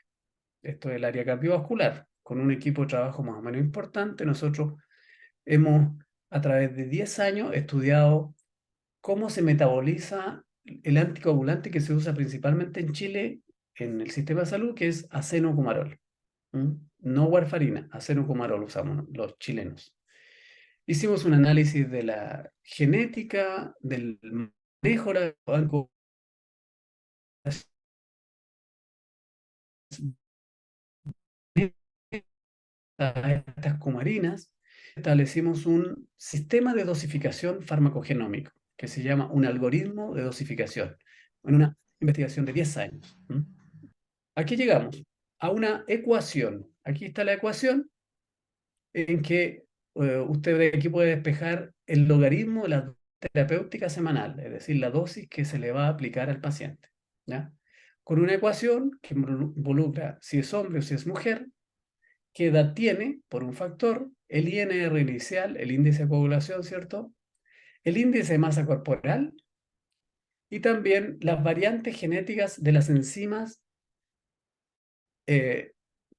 Speaker 2: Esto es el área cardiovascular. Con un equipo de trabajo más o menos importante, nosotros hemos, a través de 10 años, estudiado cómo se metaboliza el anticoagulante que se usa principalmente en Chile, en el sistema de salud, que es acenocumarol. No warfarina, acenocumarol usamos los chilenos. Hicimos un análisis de la genética, del manejo de banco a estas cumarinas. Establecimos un sistema de dosificación farmacogenómico que se llama un algoritmo de dosificación en una investigación de 10 años. Aquí llegamos a una ecuación. Aquí está la ecuación en que usted de aquí puede despejar el logaritmo de la terapéutica semanal, es decir, la dosis que se le va a aplicar al paciente, ¿ya? Con una ecuación que involucra si es hombre o si es mujer, qué edad tiene, por un factor, el INR inicial, el índice de coagulación, ¿cierto? El índice de masa corporal y también las variantes genéticas de las enzimas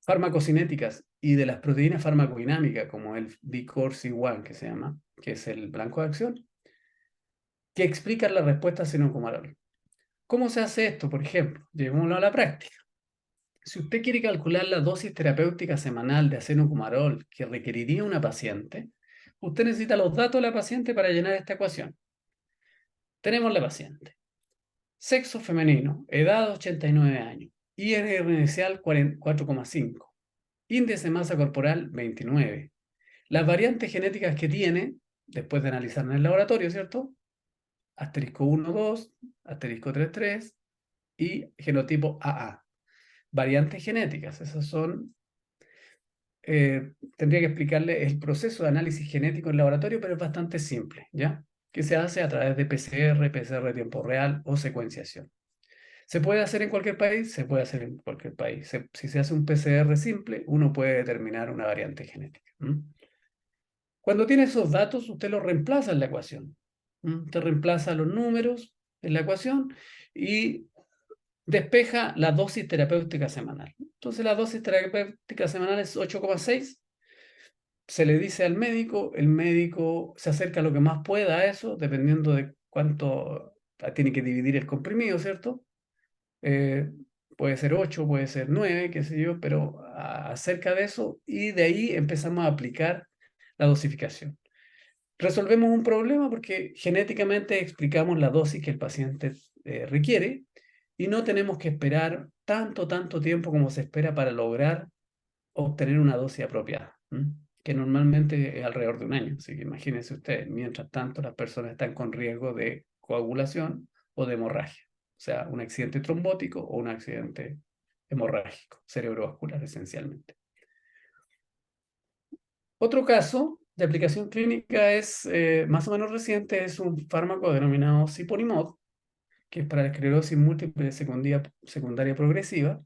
Speaker 2: farmacocinéticas y de las proteínas farmacodinámicas, como el BCORC1, que se llama, que es el blanco de acción, que explican la respuesta a senocumarol. ¿Cómo se hace esto? Por ejemplo, llevémoslo a la práctica. Si usted quiere calcular la dosis terapéutica semanal de acenocumarol que requeriría una paciente, usted necesita los datos de la paciente para llenar esta ecuación. Tenemos la paciente. Sexo femenino, edad 89 años, INR inicial 4,5, índice de masa corporal 29. Las variantes genéticas que tiene, después de analizar en el laboratorio, ¿cierto? Asterisco 1,2, asterisco 3,3 y genotipo AA. Variantes genéticas, esas son... tendría que explicarle el proceso de análisis genético en laboratorio, pero es bastante simple, ¿ya? Que se hace a través de PCR, PCR de tiempo real o secuenciación. ¿Se puede hacer en cualquier país? Se puede hacer en cualquier país. Si se hace un PCR simple, uno puede determinar una variante genética. Cuando tiene esos datos, usted los reemplaza en la ecuación. Usted reemplaza los números en la ecuación y despeja la dosis terapéutica semanal. Entonces la dosis terapéutica semanal es 8,6. Se le dice al médico, el médico se acerca lo que más pueda a eso, dependiendo de cuánto tiene que dividir el comprimido, ¿cierto? Puede ser 8, puede ser 9, qué sé yo, pero acerca de eso, y de ahí empezamos a aplicar la dosificación. Resolvemos un problema porque genéticamente explicamos la dosis que el paciente requiere y no tenemos que esperar tanto tiempo como se espera para lograr obtener una dosis apropiada, que normalmente es alrededor de un año. Así que imagínense ustedes, mientras tanto las personas están con riesgo de coagulación o de hemorragia, o sea, un accidente trombótico o un accidente hemorrágico, cerebrovascular esencialmente. Otro caso de aplicación clínica es más o menos reciente, es un fármaco denominado Siponimod, que es para la esclerosis múltiple secundaria progresiva,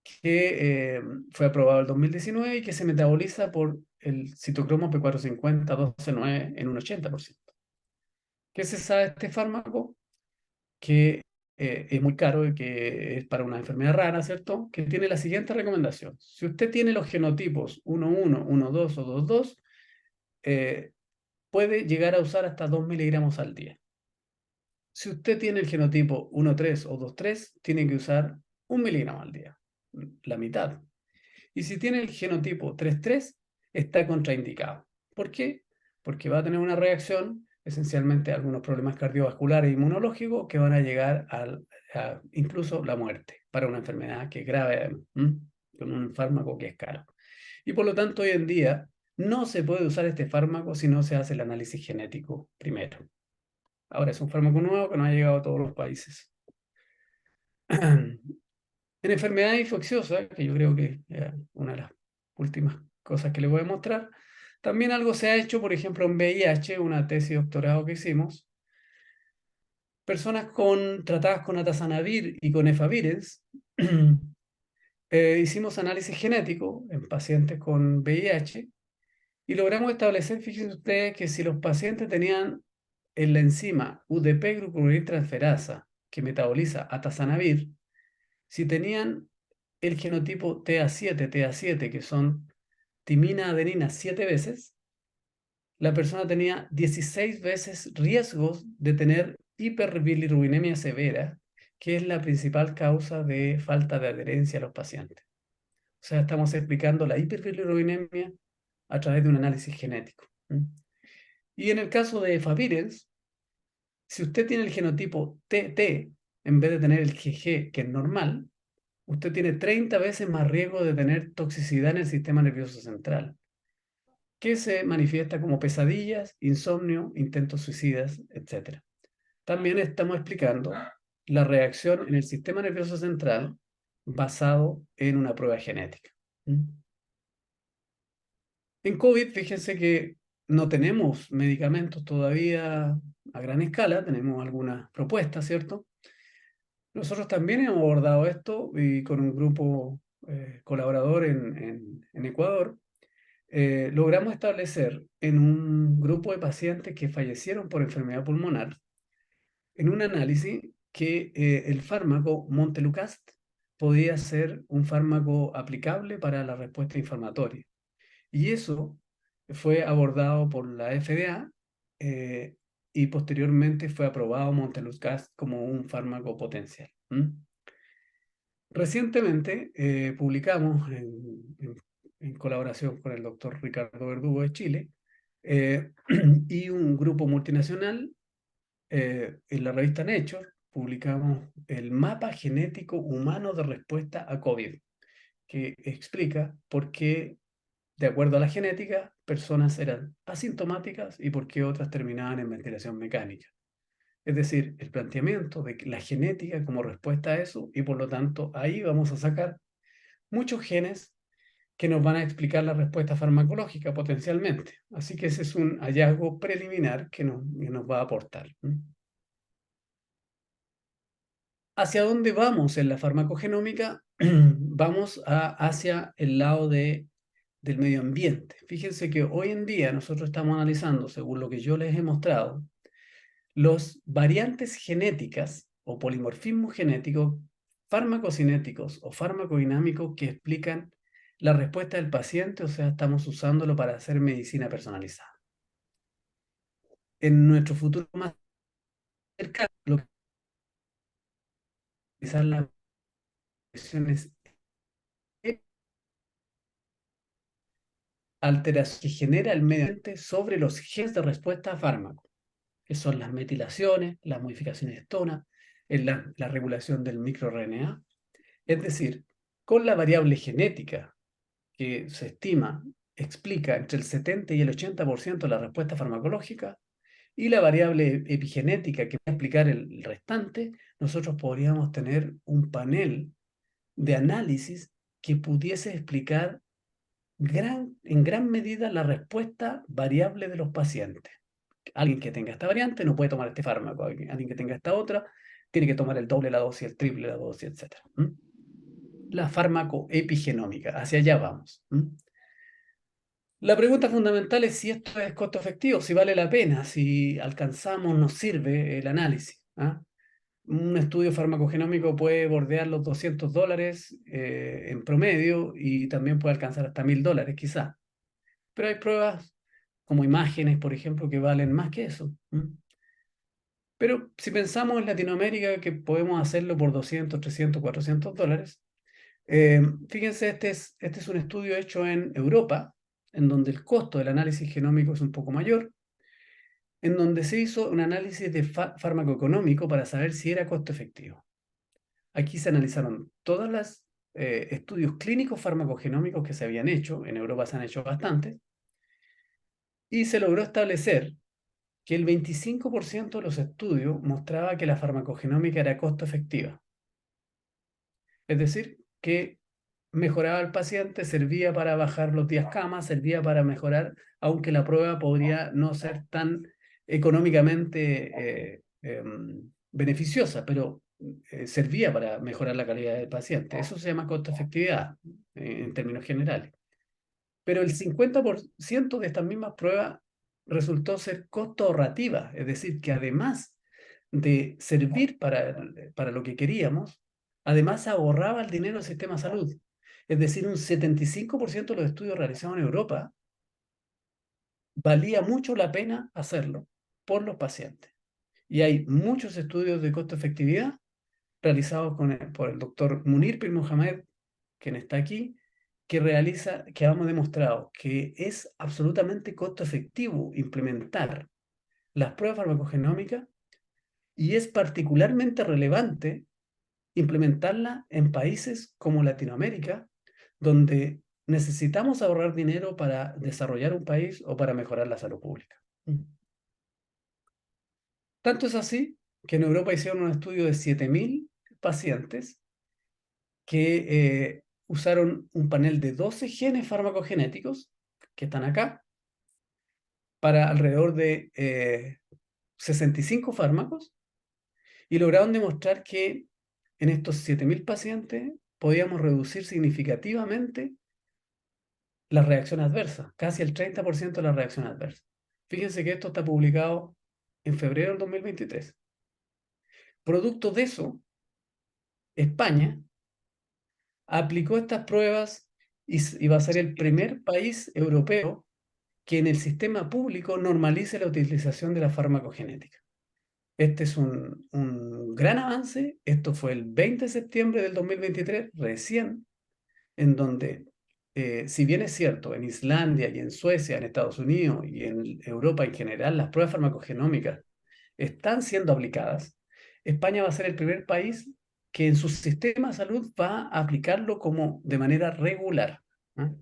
Speaker 2: que fue aprobado en 2019 y que se metaboliza por el citocromo P450-12,9 en un 80%. ¿Qué se sabe de este fármaco? Que es muy caro y que es para una enfermedad rara, ¿cierto? Que tiene la siguiente recomendación. Si usted tiene los genotipos 1,1, 1,2 o 2,2, puede llegar a usar hasta 2 miligramos al día. Si usted tiene el genotipo 1,3 o 2,3, tiene que usar 1 miligramo al día, la mitad. Y si tiene el genotipo 3,3, está contraindicado. ¿Por qué? Porque va a tener una reacción, esencialmente algunos problemas cardiovasculares e inmunológicos que van a llegar a incluso la muerte para una enfermedad que es grave, con un fármaco que es caro. Y por lo tanto, hoy en día no se puede usar este fármaco si no se hace el análisis genético primero. Ahora es un fármaco nuevo que no ha llegado a todos los países. En enfermedad infecciosa, que yo creo que es una de las últimas cosas que les voy a mostrar, también algo se ha hecho, por ejemplo, en VIH, una tesis de doctorado que hicimos. Personas tratadas con atazanavir y con efavirenz, hicimos análisis genético en pacientes con VIH y logramos establecer, fíjense ustedes, que si los pacientes tenían en la enzima UDP-glucuroniltransferasa que metaboliza atazanavir, si tenían el genotipo TA7, que son timina adenina 7 veces, la persona tenía 16 veces riesgos de tener hiperbilirubinemia severa, que es la principal causa de falta de adherencia a los pacientes. O sea, estamos explicando la hiperbilirubinemia a través de un análisis genético. Y en el caso de Favirenz, si usted tiene el genotipo TT, en vez de tener el GG, que es normal, usted tiene 30 veces más riesgo de tener toxicidad en el sistema nervioso central, que se manifiesta como pesadillas, insomnio, intentos suicidas, etc. También estamos explicando la reacción en el sistema nervioso central basado en una prueba genética. En COVID, fíjense que no tenemos medicamentos todavía a gran escala, tenemos algunas propuestas, ¿cierto? Nosotros también hemos abordado esto y con un grupo colaborador en Ecuador, logramos establecer en un grupo de pacientes que fallecieron por enfermedad pulmonar, en un análisis que el fármaco Montelukast podía ser un fármaco aplicable para la respuesta inflamatoria. Y eso fue abordado por la FDA y posteriormente fue aprobado Montelukast como un fármaco potencial. Recientemente publicamos en colaboración con el doctor Ricardo Verdugo de Chile y un grupo multinacional en la revista Nature publicamos el mapa genético humano de respuesta a COVID, que explica por qué, de acuerdo a la genética, personas eran asintomáticas y por qué otras terminaban en ventilación mecánica. Es decir, el planteamiento de la genética como respuesta a eso, y por lo tanto ahí vamos a sacar muchos genes que nos van a explicar la respuesta farmacológica potencialmente. Así que ese es un hallazgo preliminar que nos va a aportar. ¿Hacia dónde vamos en la farmacogenómica? Vamos hacia el lado del medio ambiente. Fíjense que hoy en día nosotros estamos analizando, según lo que yo les he mostrado, los variantes genéticas o polimorfismos genéticos, farmacocinéticos o farmacodinámicos que explican la respuesta del paciente, o sea, estamos usándolo para hacer medicina personalizada. En nuestro futuro más cercano, lo que utilizar las versiones alteración que genera el medio ambiente sobre los genes de respuesta a fármacos, que son las metilaciones, las modificaciones de estona, la regulación del microRNA. Es decir, con la variable genética que se estima explica entre el 70 y el 80% de la respuesta farmacológica y la variable epigenética que va a explicar el restante, nosotros podríamos tener un panel de análisis que pudiese explicar en gran medida la respuesta variable de los pacientes. Alguien que tenga esta variante no puede tomar este fármaco, alguien que tenga esta otra tiene que tomar el doble la dosis, el triple la dosis, etc. La farmacoepigenómica, hacia allá vamos. La pregunta fundamental es si esto es costo efectivo, si vale la pena, si alcanzamos, nos sirve el análisis. Un estudio farmacogenómico puede bordear los $200 en promedio y también puede alcanzar hasta $1000 quizá. Pero hay pruebas como imágenes, por ejemplo, que valen más que eso. Pero si pensamos en Latinoamérica que podemos hacerlo por 200, 300, $400, fíjense, este es un estudio hecho en Europa, en donde el costo del análisis genómico es un poco mayor, en donde se hizo un análisis de fármaco económico para saber si era costo efectivo. Aquí se analizaron todos los estudios clínicos farmacogenómicos que se habían hecho, en Europa se han hecho bastantes, y se logró establecer que el 25% de los estudios mostraba que la farmacogenómica era costo efectiva. Es decir, que mejoraba al paciente, servía para bajar los días cama, servía para mejorar, aunque la prueba podría no ser tan económicamente beneficiosa, pero servía para mejorar la calidad del paciente. Eso se llama costo efectividad en términos generales. Pero el 50% de estas mismas pruebas resultó ser costo ahorrativa, es decir, que además de servir para lo que queríamos, además ahorraba el dinero del sistema de salud. Es decir, un 75% de los estudios realizados en Europa valía mucho la pena hacerlo por los pacientes. Y hay muchos estudios de costo-efectividad realizados por el doctor Munir Pir Mohamed, quien está aquí, que hemos demostrado que es absolutamente costo efectivo implementar las pruebas farmacogenómicas y es particularmente relevante implementarla en países como Latinoamérica, donde necesitamos ahorrar dinero para desarrollar un país o para mejorar la salud pública. Tanto es así que en Europa hicieron un estudio de 7.000 pacientes que usaron un panel de 12 genes farmacogenéticos, que están acá, para alrededor de 65 fármacos, y lograron demostrar que en estos 7.000 pacientes podíamos reducir significativamente las reacciones adversas, casi el 30% de la reacción adversa. Fíjense que esto está publicado en febrero del 2023. Producto de eso, España aplicó estas pruebas y va a ser el primer país europeo que en el sistema público normalice la utilización de la farmacogenética. Este es un gran avance. Esto fue el 20 de septiembre del 2023, recién, en donde, si bien es cierto, en Islandia y en Suecia, en Estados Unidos y en Europa en general, las pruebas farmacogenómicas están siendo aplicadas, España va a ser el primer país que en su sistema de salud va a aplicarlo como de manera regular, ¿no?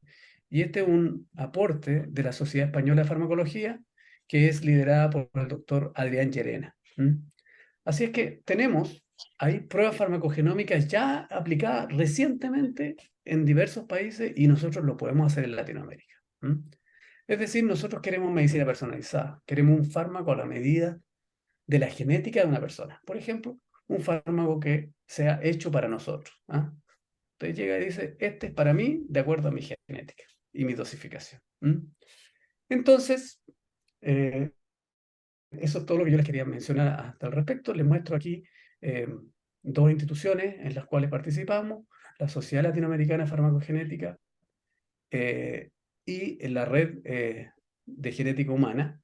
Speaker 2: Y este es un aporte de la Sociedad Española de Farmacología, que es liderada por el doctor Adrián Llerena. Así es que hay pruebas farmacogenómicas ya aplicadas recientemente en diversos países y nosotros lo podemos hacer en Latinoamérica. Es decir, nosotros queremos medicina personalizada, queremos un fármaco a la medida de la genética de una persona. Por ejemplo, un fármaco que sea hecho para nosotros. Entonces llega y dice, este es para mí de acuerdo a mi genética y mi dosificación. Entonces, eso es todo lo que yo les quería mencionar hasta el respecto. Les muestro aquí dos instituciones en las cuales participamos, la Sociedad Latinoamericana de Farmacogenética y la Red de Genética Humana,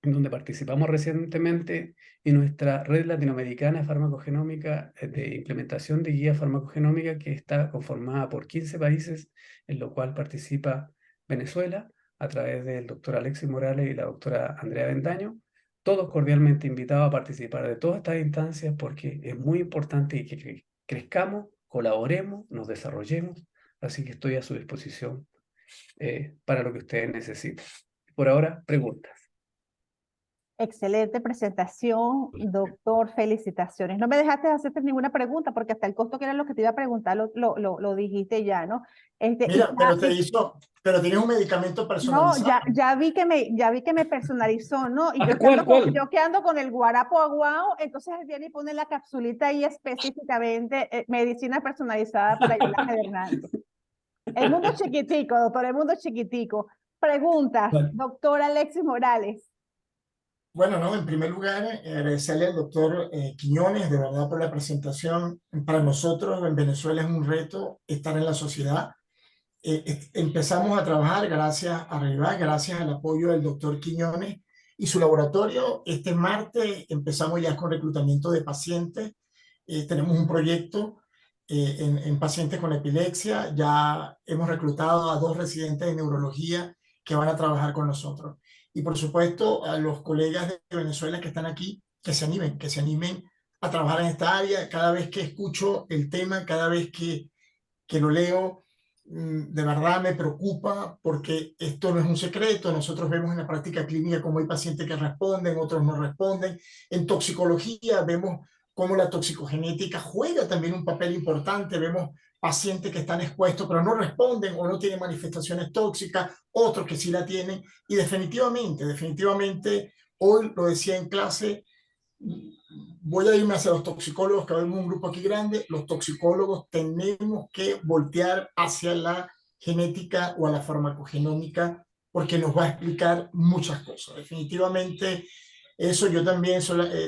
Speaker 2: en donde participamos recientemente, y nuestra Red Latinoamericana de Farmacogenómica, de implementación de guía farmacogenómica, que está conformada por 15 países, en lo cual participa Venezuela, a través del doctor Alexis Morales y la doctora Andrea Bendaño, todos cordialmente invitados a participar de todas estas instancias, porque es muy importante que crezcamos, colaboremos, nos desarrollemos, así que estoy a su disposición para lo que ustedes necesiten. Por ahora, preguntas.
Speaker 1: Excelente presentación, doctor, felicitaciones. No me dejaste hacerte ninguna pregunta porque hasta el costo que era lo que te iba a preguntar lo dijiste ya, ¿no?
Speaker 4: Mira, pero tienes un medicamento personalizado.
Speaker 1: No, ya vi que me personalizó, ¿no? Y
Speaker 2: ¿Cuál?
Speaker 1: yo que ando con el guarapo aguado, entonces viene y pone la capsulita ahí específicamente, medicina personalizada para Yolanda Hernández. El mundo chiquitico, doctor, el mundo chiquitico. Preguntas,
Speaker 4: Bueno.
Speaker 1: doctor Alexis Morales.
Speaker 4: Bueno, no, en primer lugar, agradecerle al doctor Quiñones, de verdad, por la presentación. Para nosotros en Venezuela es un reto estar en la sociedad. Empezamos a trabajar gracias a Rivas, gracias al apoyo del doctor Quiñones y su laboratorio. Este martes empezamos ya con reclutamiento de pacientes. Tenemos un proyecto en pacientes con epilepsia. Ya hemos reclutado a 2 residentes de neurología que van a trabajar con nosotros. Y por supuesto a los colegas de Venezuela que están aquí, que se animen a trabajar en esta área. Cada vez que escucho el tema, cada vez que lo leo, de verdad me preocupa, porque esto no es un secreto. Nosotros vemos en la práctica clínica cómo hay pacientes que responden, otros no responden. En toxicología vemos cómo la toxicogenética juega también un papel importante. Vemos pacientes que están expuestos pero no responden o no tienen manifestaciones tóxicas, otros que sí la tienen. Y definitivamente, hoy lo decía en clase, voy a irme hacia los toxicólogos, que vemos un grupo aquí grande. Los toxicólogos tenemos que voltear hacia la genética o a la farmacogenómica, porque nos va a explicar muchas cosas. Definitivamente, eso yo también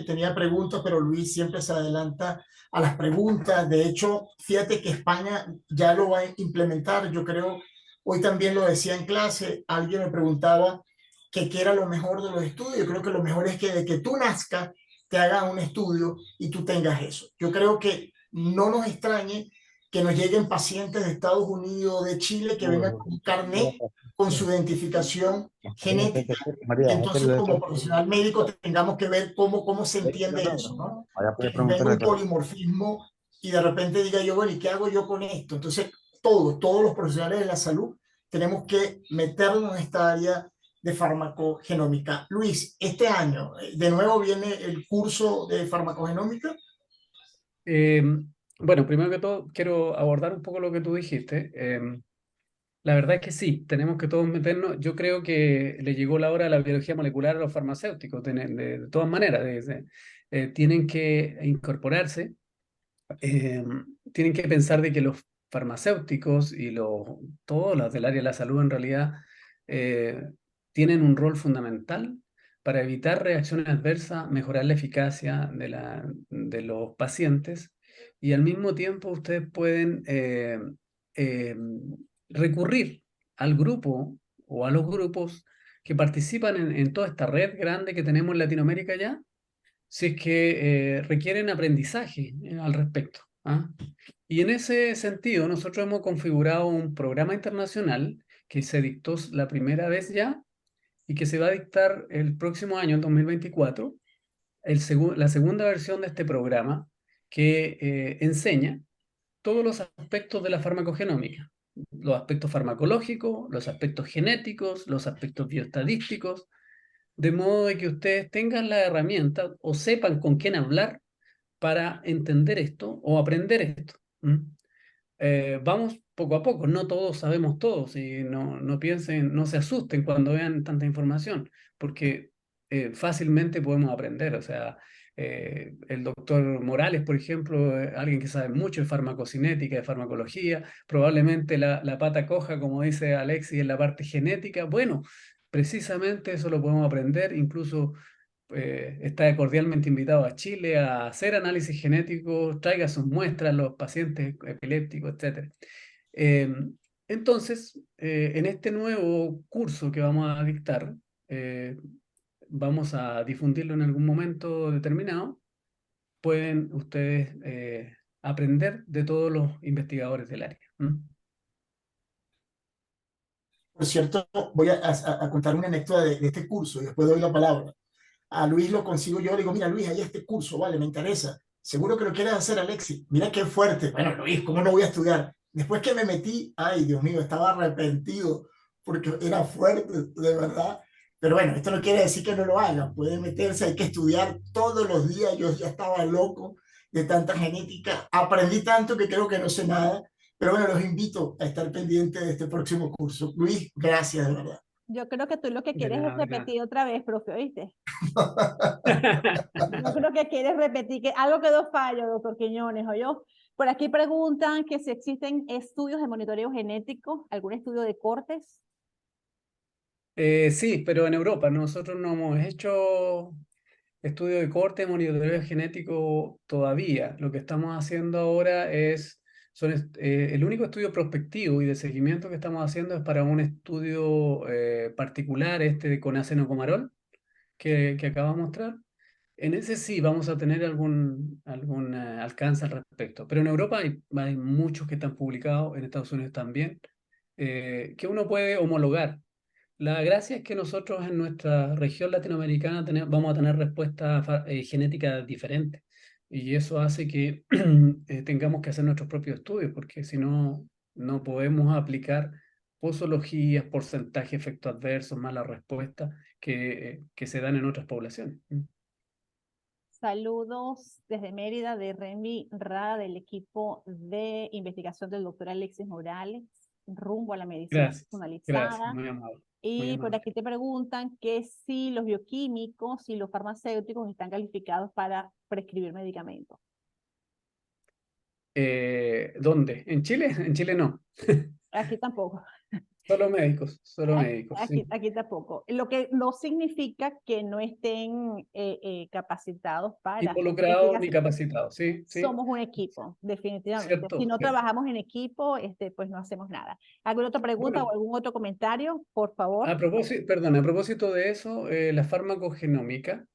Speaker 4: tenía preguntas, pero Luis siempre se adelanta a las preguntas. De hecho, fíjate que España ya lo va a implementar. Yo creo, hoy también lo decía en clase, alguien me preguntaba que qué era lo mejor de los estudios. Yo creo que lo mejor es que de que tú nazcas, te hagan un estudio y tú tengas eso. Yo creo que no nos extrañe que nos lleguen pacientes de Estados Unidos, de Chile, que vengan con un carnet con su identificación genética, y entonces como profesional médico tengamos que ver cómo se entiende eso, ¿no? Que venga un polimorfismo y de repente diga yo, bueno, ¿y qué hago yo con esto? Entonces todos los profesionales de la salud tenemos que meternos en esta área de farmacogenómica. Luis, este año de nuevo viene el curso de farmacogenómica.
Speaker 2: Bueno, primero que todo, quiero abordar un poco lo que tú dijiste. La verdad es que sí, tenemos que todos meternos. Yo creo que le llegó la hora a la biología molecular a los farmacéuticos, de todas maneras. Tienen que incorporarse, eh, tienen que pensar de que los farmacéuticos y todos los del área de la salud en realidad eh, tienen un rol fundamental para evitar reacciones adversas, mejorar la eficacia de los pacientes, y al mismo tiempo ustedes pueden eh, recurrir al grupo o a los grupos que participan en toda esta red grande que tenemos en Latinoamérica ya, si es que requieren aprendizaje al respecto. ¿Ah? Y en ese sentido, nosotros hemos configurado un programa internacional que se dictó la primera vez ya y que se va a dictar el próximo año, el 2024, la segunda versión de este programa que enseña todos los aspectos de la farmacogenómica, los aspectos farmacológicos, los aspectos genéticos, los aspectos bioestadísticos, de modo de que ustedes tengan la herramienta o sepan con quién hablar para entender esto o aprender esto. Vamos poco a poco, no todos sabemos todos, y no piensen, no se asusten cuando vean tanta información, porque fácilmente podemos aprender. O sea, el doctor Morales, por ejemplo, alguien que sabe mucho de farmacocinética, de farmacología, probablemente la pata coja, como dice Alexis, en la parte genética. Bueno, precisamente eso lo podemos aprender. Incluso está cordialmente invitado a Chile a hacer análisis genéticos, traiga sus muestras, los pacientes epilépticos, etc. Entonces, en este nuevo curso que vamos a dictar, vamos a difundirlo en algún momento determinado. Pueden ustedes aprender de todos los investigadores del área.
Speaker 4: Por cierto, voy a contar una anécdota de este curso y después doy la palabra. A Luis lo consigo yo, le digo, mira Luis, hay este curso, vale, me interesa. Seguro que lo quieres hacer, Alexis. Mira qué fuerte. Bueno, Luis, ¿cómo no voy a estudiar? Después que me metí, ay, Dios mío, estaba arrepentido porque era fuerte, de verdad. Pero bueno, esto no quiere decir que no lo hagan. Puede meterse, hay que estudiar todos los días. Yo ya estaba loco de tanta genética. Aprendí tanto que creo que no sé nada. Pero bueno, los invito a estar pendientes de este próximo curso. Luis, gracias, de verdad.
Speaker 1: Yo creo que tú lo que
Speaker 2: De
Speaker 1: quieres es
Speaker 2: nada, de nada.
Speaker 1: repetir otra vez, profe, ¿oíste? Yo creo que quieres repetir, que algo quedó fallo, doctor Quiñones, ¿o yo? Por aquí preguntan que si existen estudios de monitoreo genético, algún estudio de cortes.
Speaker 2: Sí, pero en Europa nosotros no hemos hecho estudio de corte, monitoreo genético todavía. Lo que estamos haciendo ahora el único estudio prospectivo y de seguimiento que estamos haciendo es para un estudio particular, este de Conacenocomarol, que acabo de mostrar. En ese sí vamos a tener algún alcance al respecto. Pero en Europa hay muchos que están publicados, en Estados Unidos también, que uno puede homologar. La gracia es que nosotros en nuestra región latinoamericana vamos a tener respuestas genéticas diferentes, y eso hace que tengamos que hacer nuestros propios estudios, porque si no, no podemos aplicar posologías, porcentaje, efectos adversos, malas respuestas que se dan en otras poblaciones.
Speaker 1: Saludos desde Mérida, de Remy Rada, del equipo de investigación del doctor Alexis Morales, rumbo a la medicina
Speaker 2: Gracias,
Speaker 1: personalizada.
Speaker 2: muy amable.
Speaker 1: Y por aquí te preguntan que si los bioquímicos y los farmacéuticos están calificados para prescribir medicamentos.
Speaker 2: ¿Dónde? ¿En Chile? En Chile no.
Speaker 1: Aquí tampoco.
Speaker 2: Solo médicos, sí.
Speaker 1: Aquí tampoco. Lo que no significa que no estén capacitados para hacer
Speaker 2: Involucrados ni
Speaker 1: investigación.
Speaker 2: capacitados, sí.
Speaker 1: Somos un equipo, definitivamente.
Speaker 2: Cierto,
Speaker 1: Si no
Speaker 2: cierto.
Speaker 1: trabajamos en equipo, pues no hacemos nada. ¿Alguna otra pregunta
Speaker 2: Bueno,
Speaker 1: o algún otro comentario? Por favor.
Speaker 2: a propósito de eso, la farmacogenómica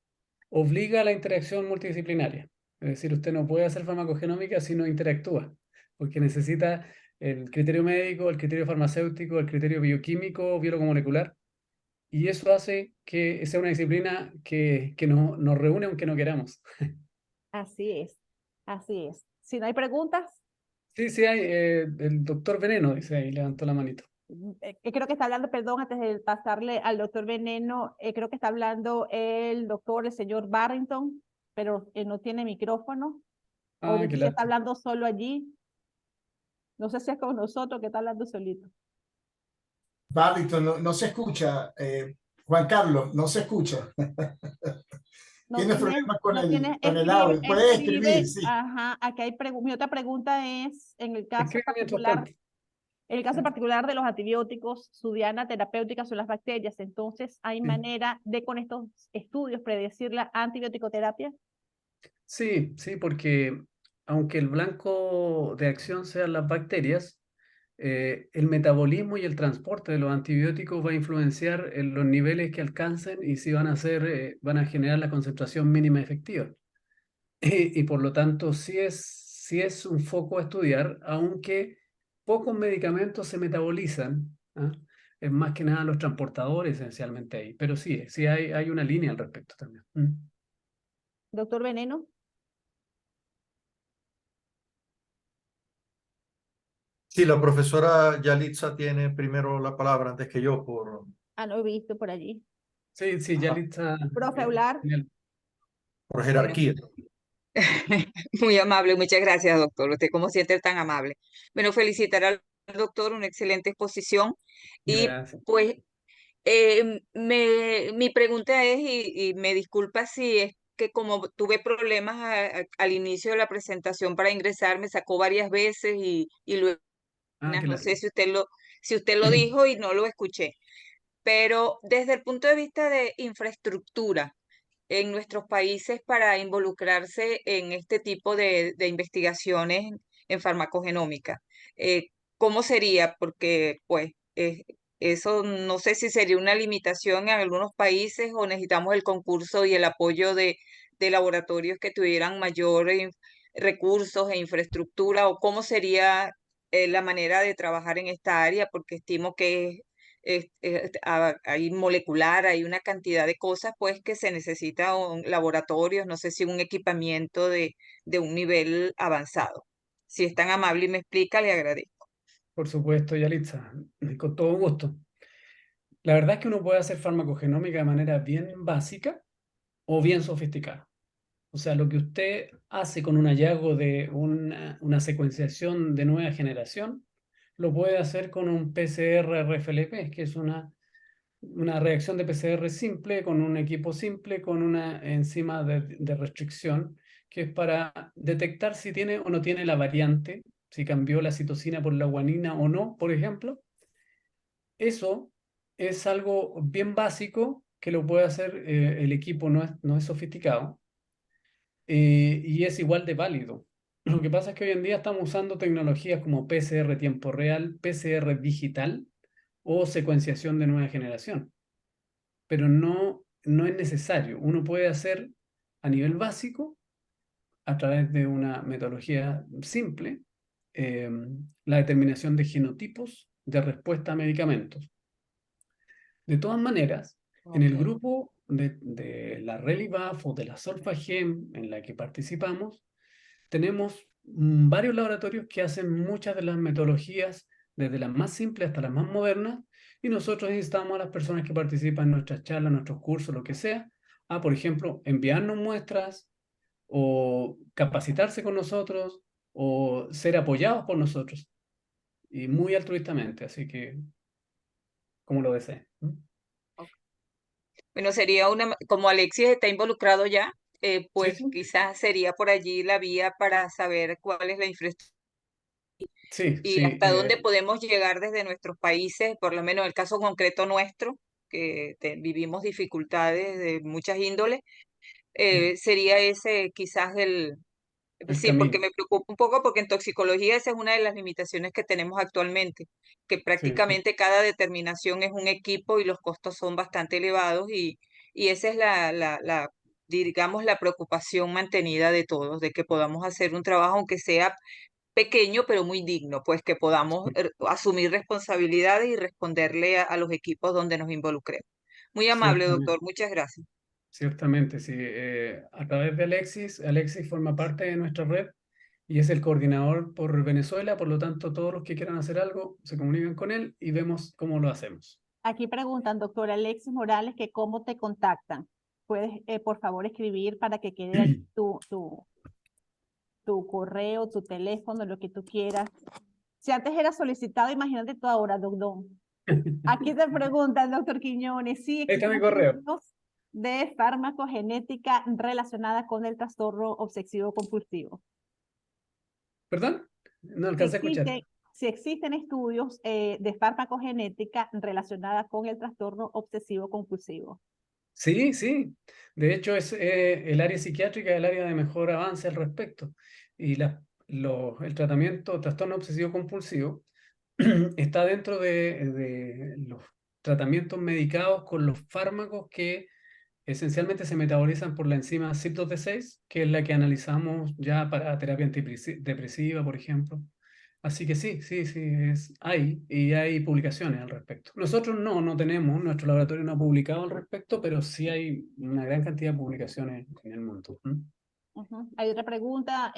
Speaker 2: obliga a la interacción multidisciplinaria. Es decir, usted no puede hacer farmacogenómica si no interactúa. porque necesita el criterio médico, el criterio farmacéutico, el criterio bioquímico, biológico-molecular, y eso hace que sea una disciplina que nos reúne aunque no queramos.
Speaker 1: Así es, así es. Si no hay preguntas,
Speaker 2: Sí, sí, hay, el doctor Veneno, dice ahí, levantó la manito.
Speaker 1: creo que está hablando, perdón, antes de pasarle al doctor Veneno, creo que está hablando el señor Barrington, pero no tiene micrófono, o
Speaker 2: Ah,
Speaker 1: no
Speaker 2: qué
Speaker 1: sé si está
Speaker 2: lástima.
Speaker 1: hablando solo allí, no sé si es con nosotros que está hablando solito.
Speaker 4: Válito, no, no se escucha. Juan Carlos, no se escucha.
Speaker 1: No
Speaker 4: Tienes
Speaker 1: tienes,
Speaker 4: problemas
Speaker 1: no tienes,
Speaker 4: con el
Speaker 1: escribe,
Speaker 4: audio. Puedes escribir,
Speaker 1: escribe,
Speaker 4: sí.
Speaker 1: ajá, aquí hay mi otra pregunta es,
Speaker 2: Escribe mientras tanto.
Speaker 1: en el caso particular de los antibióticos, su diana terapéutica son las bacterias, entonces, ¿hay
Speaker 2: Sí,
Speaker 1: manera de con estos estudios predecir la antibioticoterapia?
Speaker 2: sí, sí, porque aunque el blanco de acción sean las bacterias, el metabolismo y el transporte de los antibióticos va a influenciar en los niveles que alcancen y si van a ser, van a generar la concentración mínima efectiva. Y por lo tanto, sí es un foco a estudiar, aunque pocos medicamentos se metabolizan, ¿ah? Es más que nada los transportadores esencialmente ahí, pero sí, sí hay una línea al respecto también.
Speaker 1: Doctor Veneno.
Speaker 5: Sí, la profesora Yalitza tiene primero la palabra antes que yo
Speaker 1: Ah, no he visto por allí.
Speaker 2: Sí, sí, ya
Speaker 5: ajá,
Speaker 2: lista.
Speaker 1: Profe Aular.
Speaker 2: Genial.
Speaker 5: por
Speaker 6: Bueno,
Speaker 5: jerarquía.
Speaker 6: muy amable, muchas gracias, doctor. Usted como siempre es tan amable. Bueno, felicitar al doctor, una excelente exposición. Y
Speaker 2: Gracias.
Speaker 6: pues mi pregunta es, y me disculpa si es que como tuve problemas al inicio de la presentación para ingresar, me sacó varias veces y luego,
Speaker 2: Ah, qué
Speaker 6: no sé
Speaker 2: lástima.
Speaker 6: si usted lo dijo y no lo escuché. Pero desde el punto de vista de infraestructura, en nuestros países para involucrarse en este tipo de investigaciones en farmacogenómica. ¿Cómo sería? Porque, pues, eso no sé si sería una limitación en algunos países o necesitamos el concurso y el apoyo de laboratorios que tuvieran mayores recursos e infraestructura, o cómo sería la manera de trabajar en esta área, porque estimo que hay molecular, hay una cantidad de cosas pues que se necesita laboratorios, no sé si un equipamiento de un nivel avanzado. Si es tan amable y me explica, le agradezco.
Speaker 2: Por supuesto, Yalitza, con todo gusto. La verdad es que uno puede hacer farmacogenómica de manera bien básica o bien sofisticada. O sea, lo que usted hace con un hallazgo de una secuenciación de nueva generación, lo puede hacer con un PCR-RFLP, que es una reacción de PCR simple, con un equipo simple, con una enzima de restricción, que es para detectar si tiene o no tiene la variante, si cambió la citosina por la guanina o no, por ejemplo. Eso es algo bien básico que lo puede hacer el equipo, no es sofisticado y es igual de válido. Lo que pasa es que hoy en día estamos usando tecnologías como PCR tiempo real, PCR digital o secuenciación de nueva generación, pero no es necesario. Uno puede hacer a nivel básico, a través de una metodología simple, eh, la determinación de genotipos de respuesta a medicamentos. De todas maneras, en
Speaker 6: Ok.
Speaker 2: el grupo de la Relibaf o de la Solfagem en la que participamos, tenemos varios laboratorios que hacen muchas de las metodologías, desde las más simples hasta las más modernas, y nosotros instamos a las personas que participan en nuestras charlas, nuestros cursos, lo que sea, a, por ejemplo, enviarnos muestras o capacitarse con nosotros o ser apoyados por nosotros, y muy altruistamente, así que como lo deseen.
Speaker 6: Ok. Bueno, sería como Alexis está involucrado ya,
Speaker 2: Sí,
Speaker 6: pues
Speaker 2: sí,
Speaker 6: quizás sería por allí la vía para saber cuál es la infraestructura
Speaker 2: sí,
Speaker 6: y
Speaker 2: sí,
Speaker 6: hasta dónde podemos llegar desde nuestros países, por lo menos en el caso concreto nuestro, que vivimos dificultades de muchas índoles. Sería ese quizás
Speaker 2: el
Speaker 6: sí, porque
Speaker 2: camino.
Speaker 6: me preocupa un poco porque en toxicología esa es una de las limitaciones que tenemos actualmente, que
Speaker 2: Sí, sí,
Speaker 6: prácticamente cada determinación es un equipo y los costos son bastante elevados y esa es digamos, la preocupación mantenida de todos, de que podamos hacer un trabajo aunque sea pequeño, pero muy digno, pues que podamos asumir responsabilidades y responderle a los equipos donde nos involucremos. Muy amable,
Speaker 2: Ciertamente,
Speaker 6: doctor. Muchas gracias.
Speaker 2: ciertamente, sí. A través de Alexis, Alexis forma parte de nuestra red y es el coordinador por Venezuela, por lo tanto, todos los que quieran hacer algo se comunican con él y vemos cómo lo hacemos.
Speaker 1: Aquí preguntan, doctor Alexis Morales, que cómo te contactan. Puedes, por favor, escribir para que quede ahí tu correo, tu teléfono, lo que tú quieras. Si antes era solicitado, imagínate tú ahora, doctor. Aquí te preguntan, doctor Quiñones, si
Speaker 2: Ahí está mi
Speaker 1: existen
Speaker 2: correo.
Speaker 1: estudios de farmacogenética relacionada con el trastorno obsesivo compulsivo.
Speaker 2: ¿Perdón? No
Speaker 1: Si
Speaker 2: alcancé a escuchar.
Speaker 1: si existen estudios de farmacogenética relacionada con el trastorno obsesivo compulsivo.
Speaker 2: Sí, sí. De hecho, es el área psiquiátrica el área de mejor avance al respecto. Y el tratamiento trastorno obsesivo compulsivo está dentro de los tratamientos medicados con los fármacos que esencialmente se metabolizan por la enzima CYP2D6, que es la que analizamos ya para terapia antidepresiva, por ejemplo. Así que sí, hay publicaciones al respecto. Nosotros no tenemos, nuestro laboratorio no ha publicado al respecto, pero sí hay una gran cantidad de publicaciones en el mundo.
Speaker 1: Hay otra pregunta,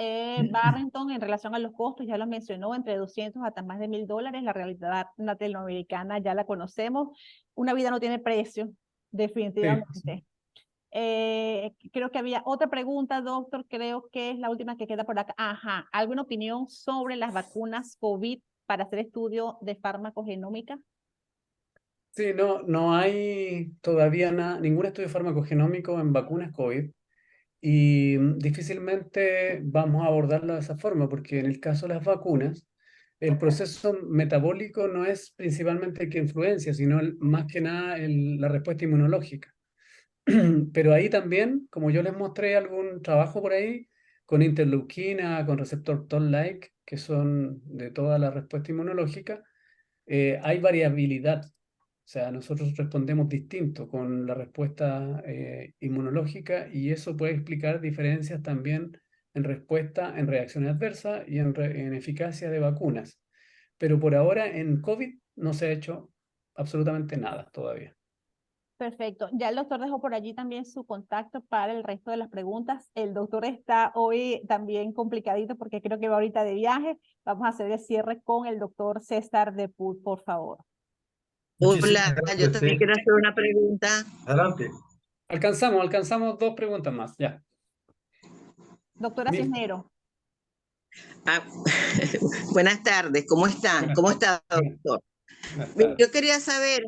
Speaker 1: Barrington, en relación a los costos, ya lo mencionó, entre 200 hasta más de $1000. La realidad latinoamericana ya la conocemos. Una vida no tiene precio, definitivamente. Creo que había otra pregunta, doctor, creo que es la última que queda por acá. Ajá, ¿alguna opinión sobre las vacunas COVID para hacer estudio de farmacogenómica?
Speaker 2: Sí, no hay todavía ningún estudio farmacogenómico en vacunas COVID. Y difícilmente vamos a abordarlo de esa forma, porque en el caso de las vacunas, el proceso metabólico no es principalmente el que influencia, sino más que nada la respuesta inmunológica. Pero ahí también, como yo les mostré algún trabajo por ahí, con interleuquina, con receptor Toll-like, que son de toda la respuesta inmunológica, hay variabilidad. O sea, nosotros respondemos distinto con la respuesta inmunológica y eso puede explicar diferencias también en respuesta, en reacciones adversas y en eficacia de vacunas. Pero por ahora en COVID no se ha hecho absolutamente nada todavía.
Speaker 1: Perfecto. Ya el doctor dejó por allí también su contacto para el resto de las preguntas. El doctor está hoy también complicadito porque creo que va ahorita de viaje. Vamos a hacer el cierre con el doctor César Depuy, por favor.
Speaker 5: Muchísimas
Speaker 7: Hola,
Speaker 5: gracias,
Speaker 7: yo también
Speaker 5: sí.
Speaker 7: quiero hacer una pregunta.
Speaker 5: Adelante.
Speaker 2: Alcanzamos 2 preguntas más, ya.
Speaker 1: Doctora
Speaker 2: Listo.
Speaker 1: Cisneros.
Speaker 7: Ah, buenas tardes, ¿cómo están?
Speaker 2: Buenas
Speaker 7: ¿Cómo
Speaker 2: tardes.
Speaker 7: está, doctor?
Speaker 2: Buenas tardes.
Speaker 7: Yo quería saber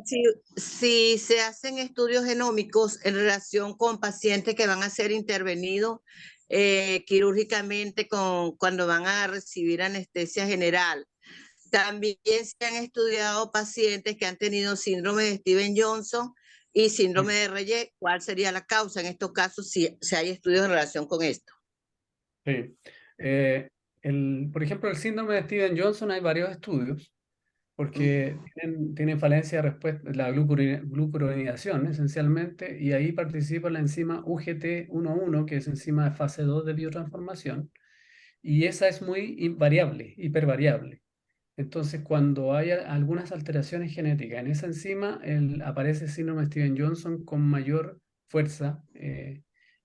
Speaker 7: si se hacen estudios genómicos en relación con pacientes que van a ser intervenidos quirúrgicamente cuando van a recibir anestesia general. También se han estudiado pacientes que han tenido síndrome de Stevens-Johnson y síndrome de Reye. ¿Cuál sería la causa en estos casos si hay estudios en relación con esto?
Speaker 2: Sí. Por ejemplo, el síndrome de Stevens-Johnson hay varios estudios porque tienen falencia de respuesta, la glucuronidación esencialmente, y ahí participa la enzima UGT11, que es enzima de fase 2 de biotransformación, y esa es muy variable, hipervariable. Entonces, cuando hay algunas alteraciones genéticas en esa enzima, aparece el síndrome de Stevens-Johnson con mayor fuerza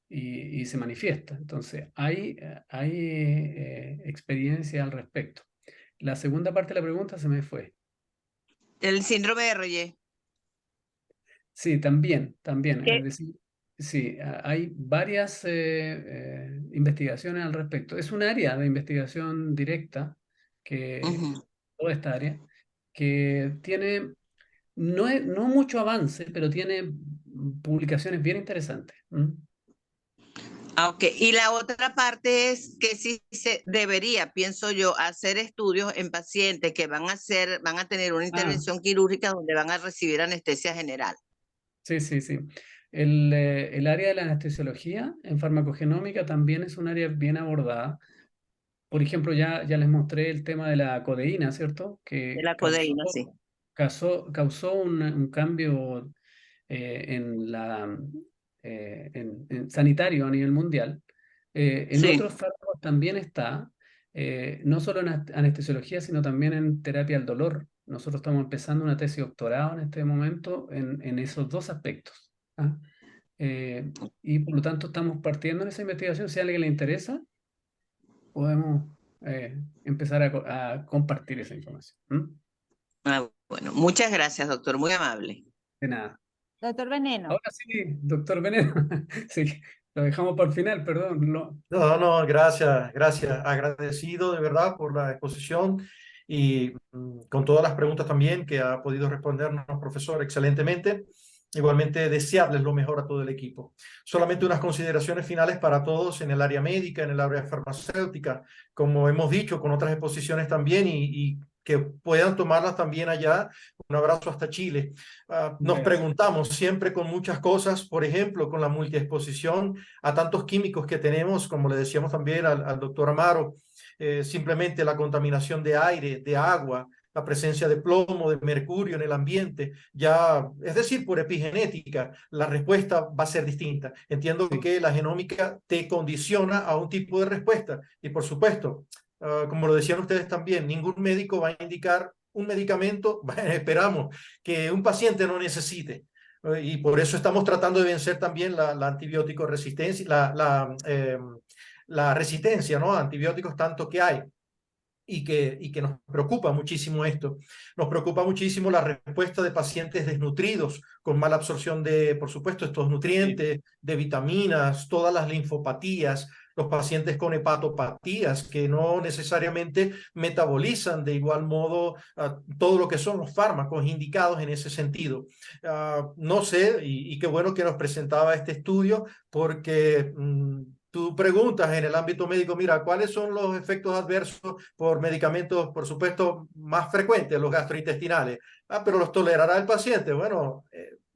Speaker 2: y se manifiesta. Entonces, hay experiencia al respecto. La segunda parte de la pregunta se me fue.
Speaker 7: El síndrome de Reye.
Speaker 2: Sí, también.
Speaker 7: ¿Qué?
Speaker 2: Es decir, sí, hay varias investigaciones al respecto. Es un área de investigación directa, toda esta área, que tiene no mucho avance, pero tiene publicaciones bien interesantes.
Speaker 7: Ok, y la otra parte es que sí se debería, pienso yo, hacer estudios en pacientes que van a tener una intervención quirúrgica donde van a recibir anestesia general.
Speaker 2: Sí. El área de la anestesiología en farmacogenómica también es un área bien abordada. Por ejemplo, ya les mostré el tema de la codeína, ¿cierto?
Speaker 7: De
Speaker 2: Que
Speaker 7: la codeína, sí.
Speaker 2: causó un cambio en sanitario a nivel mundial. En
Speaker 7: Sí.
Speaker 2: otros fármacos también está. no solo en anestesiología, sino también en terapia al dolor. Nosotros estamos empezando una tesis de doctorado en este momento en esos dos aspectos. ¿Ah? Y por lo tanto estamos partiendo en esa investigación. Si a alguien le interesa, podemos empezar a compartir esa información.
Speaker 7: Bueno, muchas gracias, doctor, muy amable.
Speaker 2: De nada.
Speaker 1: Doctor Veneno.
Speaker 2: Ahora sí, doctor Veneno. Sí, lo dejamos para el final, perdón.
Speaker 5: No, gracias, gracias. Agradecido de verdad por la exposición y con todas las preguntas también que ha podido respondernos, profesor, excelentemente. Igualmente desearles lo mejor a todo el equipo. Solamente unas consideraciones finales para todos en el área médica, en el área farmacéutica, como hemos dicho con otras exposiciones también y que puedan tomarlas también allá. Un abrazo hasta Chile. Nos preguntamos siempre con muchas cosas, por ejemplo, con la multiexposición a tantos químicos que tenemos, como le decíamos también al doctor Amaro, simplemente la contaminación de aire, de agua, la presencia de plomo, de mercurio en el ambiente, ya, es decir, por epigenética, la respuesta va a ser distinta. Entiendo que la genómica te condiciona a un tipo de respuesta y, por supuesto, como lo decían ustedes también, ningún médico va a indicar un medicamento, esperamos, que un paciente no necesite. Y por eso estamos tratando de vencer también la antibiótico resistencia, la resistencia, ¿no? A antibióticos tanto que hay. Y que nos preocupa muchísimo esto. Nos preocupa muchísimo la respuesta de pacientes desnutridos, con mala absorción de, por supuesto, estos nutrientes, de vitaminas, todas las linfopatías, los pacientes con hepatopatías que no necesariamente metabolizan de igual modo todo lo que son los fármacos indicados en ese sentido. No sé, y qué bueno que nos presentaba este estudio, porque tú preguntas en el ámbito médico, mira, ¿cuáles son los efectos adversos por medicamentos, por supuesto, más frecuentes, los gastrointestinales? Pero los tolerará el paciente. Bueno,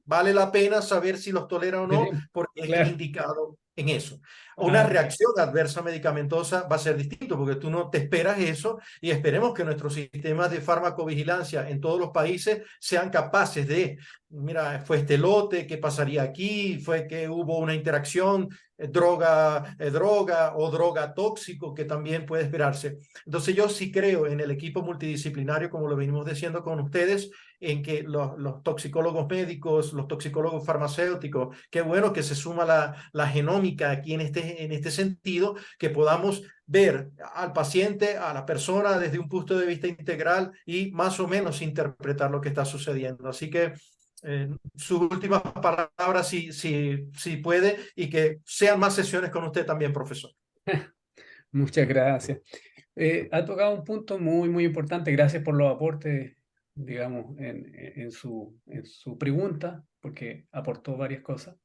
Speaker 5: vale la pena saber si los tolera o no, porque está indicado en eso. Una reacción adversa medicamentosa va a ser distinto, porque tú no te esperas eso, y esperemos que nuestros sistemas de farmacovigilancia en todos los países sean capaces de, mira, fue este lote, ¿qué pasaría aquí? Fue que hubo una interacción droga o droga tóxico, que también puede esperarse. Entonces yo sí creo en el equipo multidisciplinario, como lo venimos diciendo con ustedes, en que los toxicólogos médicos, los toxicólogos farmacéuticos, qué bueno que se suma la genómica aquí en este sentido, que podamos ver al paciente, a la persona desde un punto de vista integral y más o menos interpretar lo que está sucediendo. Así que sus últimas palabras, si puede, y que sean más sesiones con usted también, profesor.
Speaker 2: Muchas gracias. Ha tocado un punto muy importante. Gracias por los aportes, digamos, en su pregunta, porque aportó varias cosas.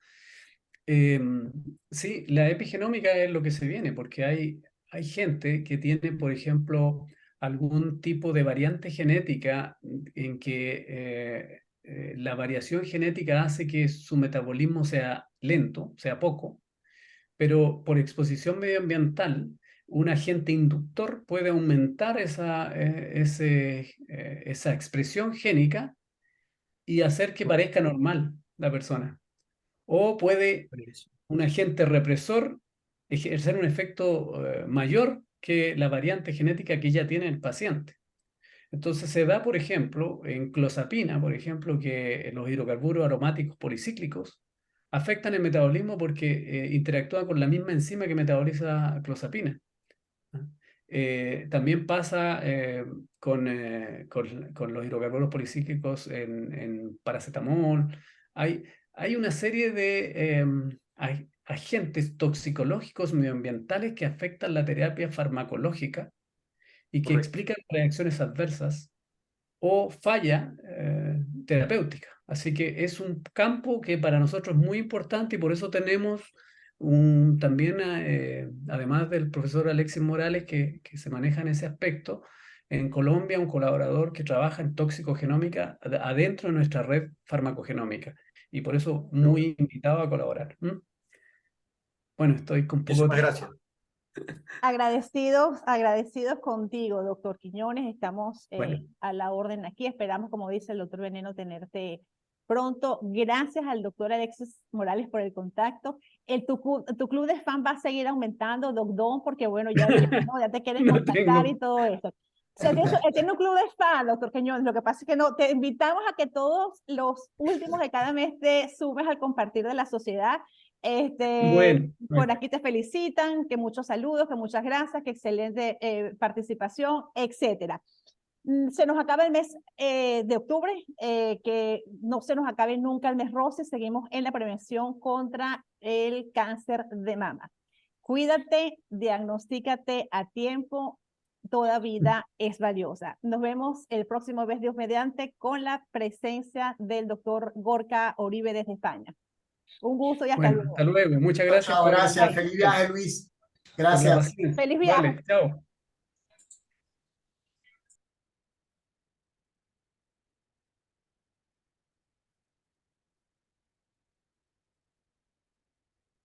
Speaker 2: Sí, la epigenómica es lo que se viene, porque hay gente que tiene, por ejemplo, algún tipo de variante genética en que la variación genética hace que su metabolismo sea lento, sea poco, pero por exposición medioambiental, un agente inductor puede aumentar esa expresión génica y hacer que parezca normal la persona. O puede un agente represor ejercer un efecto mayor que la variante genética que ya tiene el paciente. Entonces se da, por ejemplo, en clozapina, por ejemplo, que los hidrocarburos aromáticos policíclicos afectan el metabolismo porque interactúan con la misma enzima que metaboliza clozapina. También pasa con los hidrocarburos policíclicos en paracetamol. Hay una serie de agentes toxicológicos medioambientales que afectan la terapia farmacológica y que explican reacciones adversas o falla terapéutica. Así que es un campo que para nosotros es muy importante y por eso tenemos también, además del profesor Alexis Morales, que se maneja en ese aspecto, en Colombia un colaborador que trabaja en toxicogenómica adentro de nuestra red farmacogenómica. Y por eso muy invitado a colaborar. Bueno, estoy con poco
Speaker 5: Muchísimas gracias.
Speaker 1: Agradecidos contigo, doctor Quiñones. Estamos
Speaker 2: Bueno.
Speaker 1: a la orden aquí. Esperamos, como dice el doctor Veneno, tenerte pronto. Gracias al doctor Alexis Morales por el contacto. Tu club de fan va a seguir aumentando, Don, porque bueno, ya, ¿no? Ya te quieren
Speaker 2: No
Speaker 1: contactar
Speaker 2: tengo.
Speaker 1: y todo eso. O sea, él tiene un club de fan, doctor Quiñones. Lo que pasa es que no, te invitamos a que todos los últimos de cada mes te sumes al compartir de la sociedad.
Speaker 2: Bueno,
Speaker 1: Por aquí te felicitan, que muchos saludos, que muchas gracias, que excelente participación, etcétera. Se nos acaba el mes de octubre, que no se nos acabe nunca el mes rosa. Seguimos en la prevención contra el cáncer de mama. Cuídate, diagnostícate a tiempo, toda vida es valiosa. Nos vemos el próximo mes, Dios mediante, con la presencia del doctor Gorka Oribe desde España. Un gusto y hasta
Speaker 2: bueno,
Speaker 1: luego.
Speaker 2: hasta luego. Muchas gracias
Speaker 4: Chao,
Speaker 2: por
Speaker 4: gracias. Feliz viaje, Luis.
Speaker 2: por la
Speaker 4: Gracias.
Speaker 2: paciencia.
Speaker 1: Feliz viaje.
Speaker 2: Vale, chao.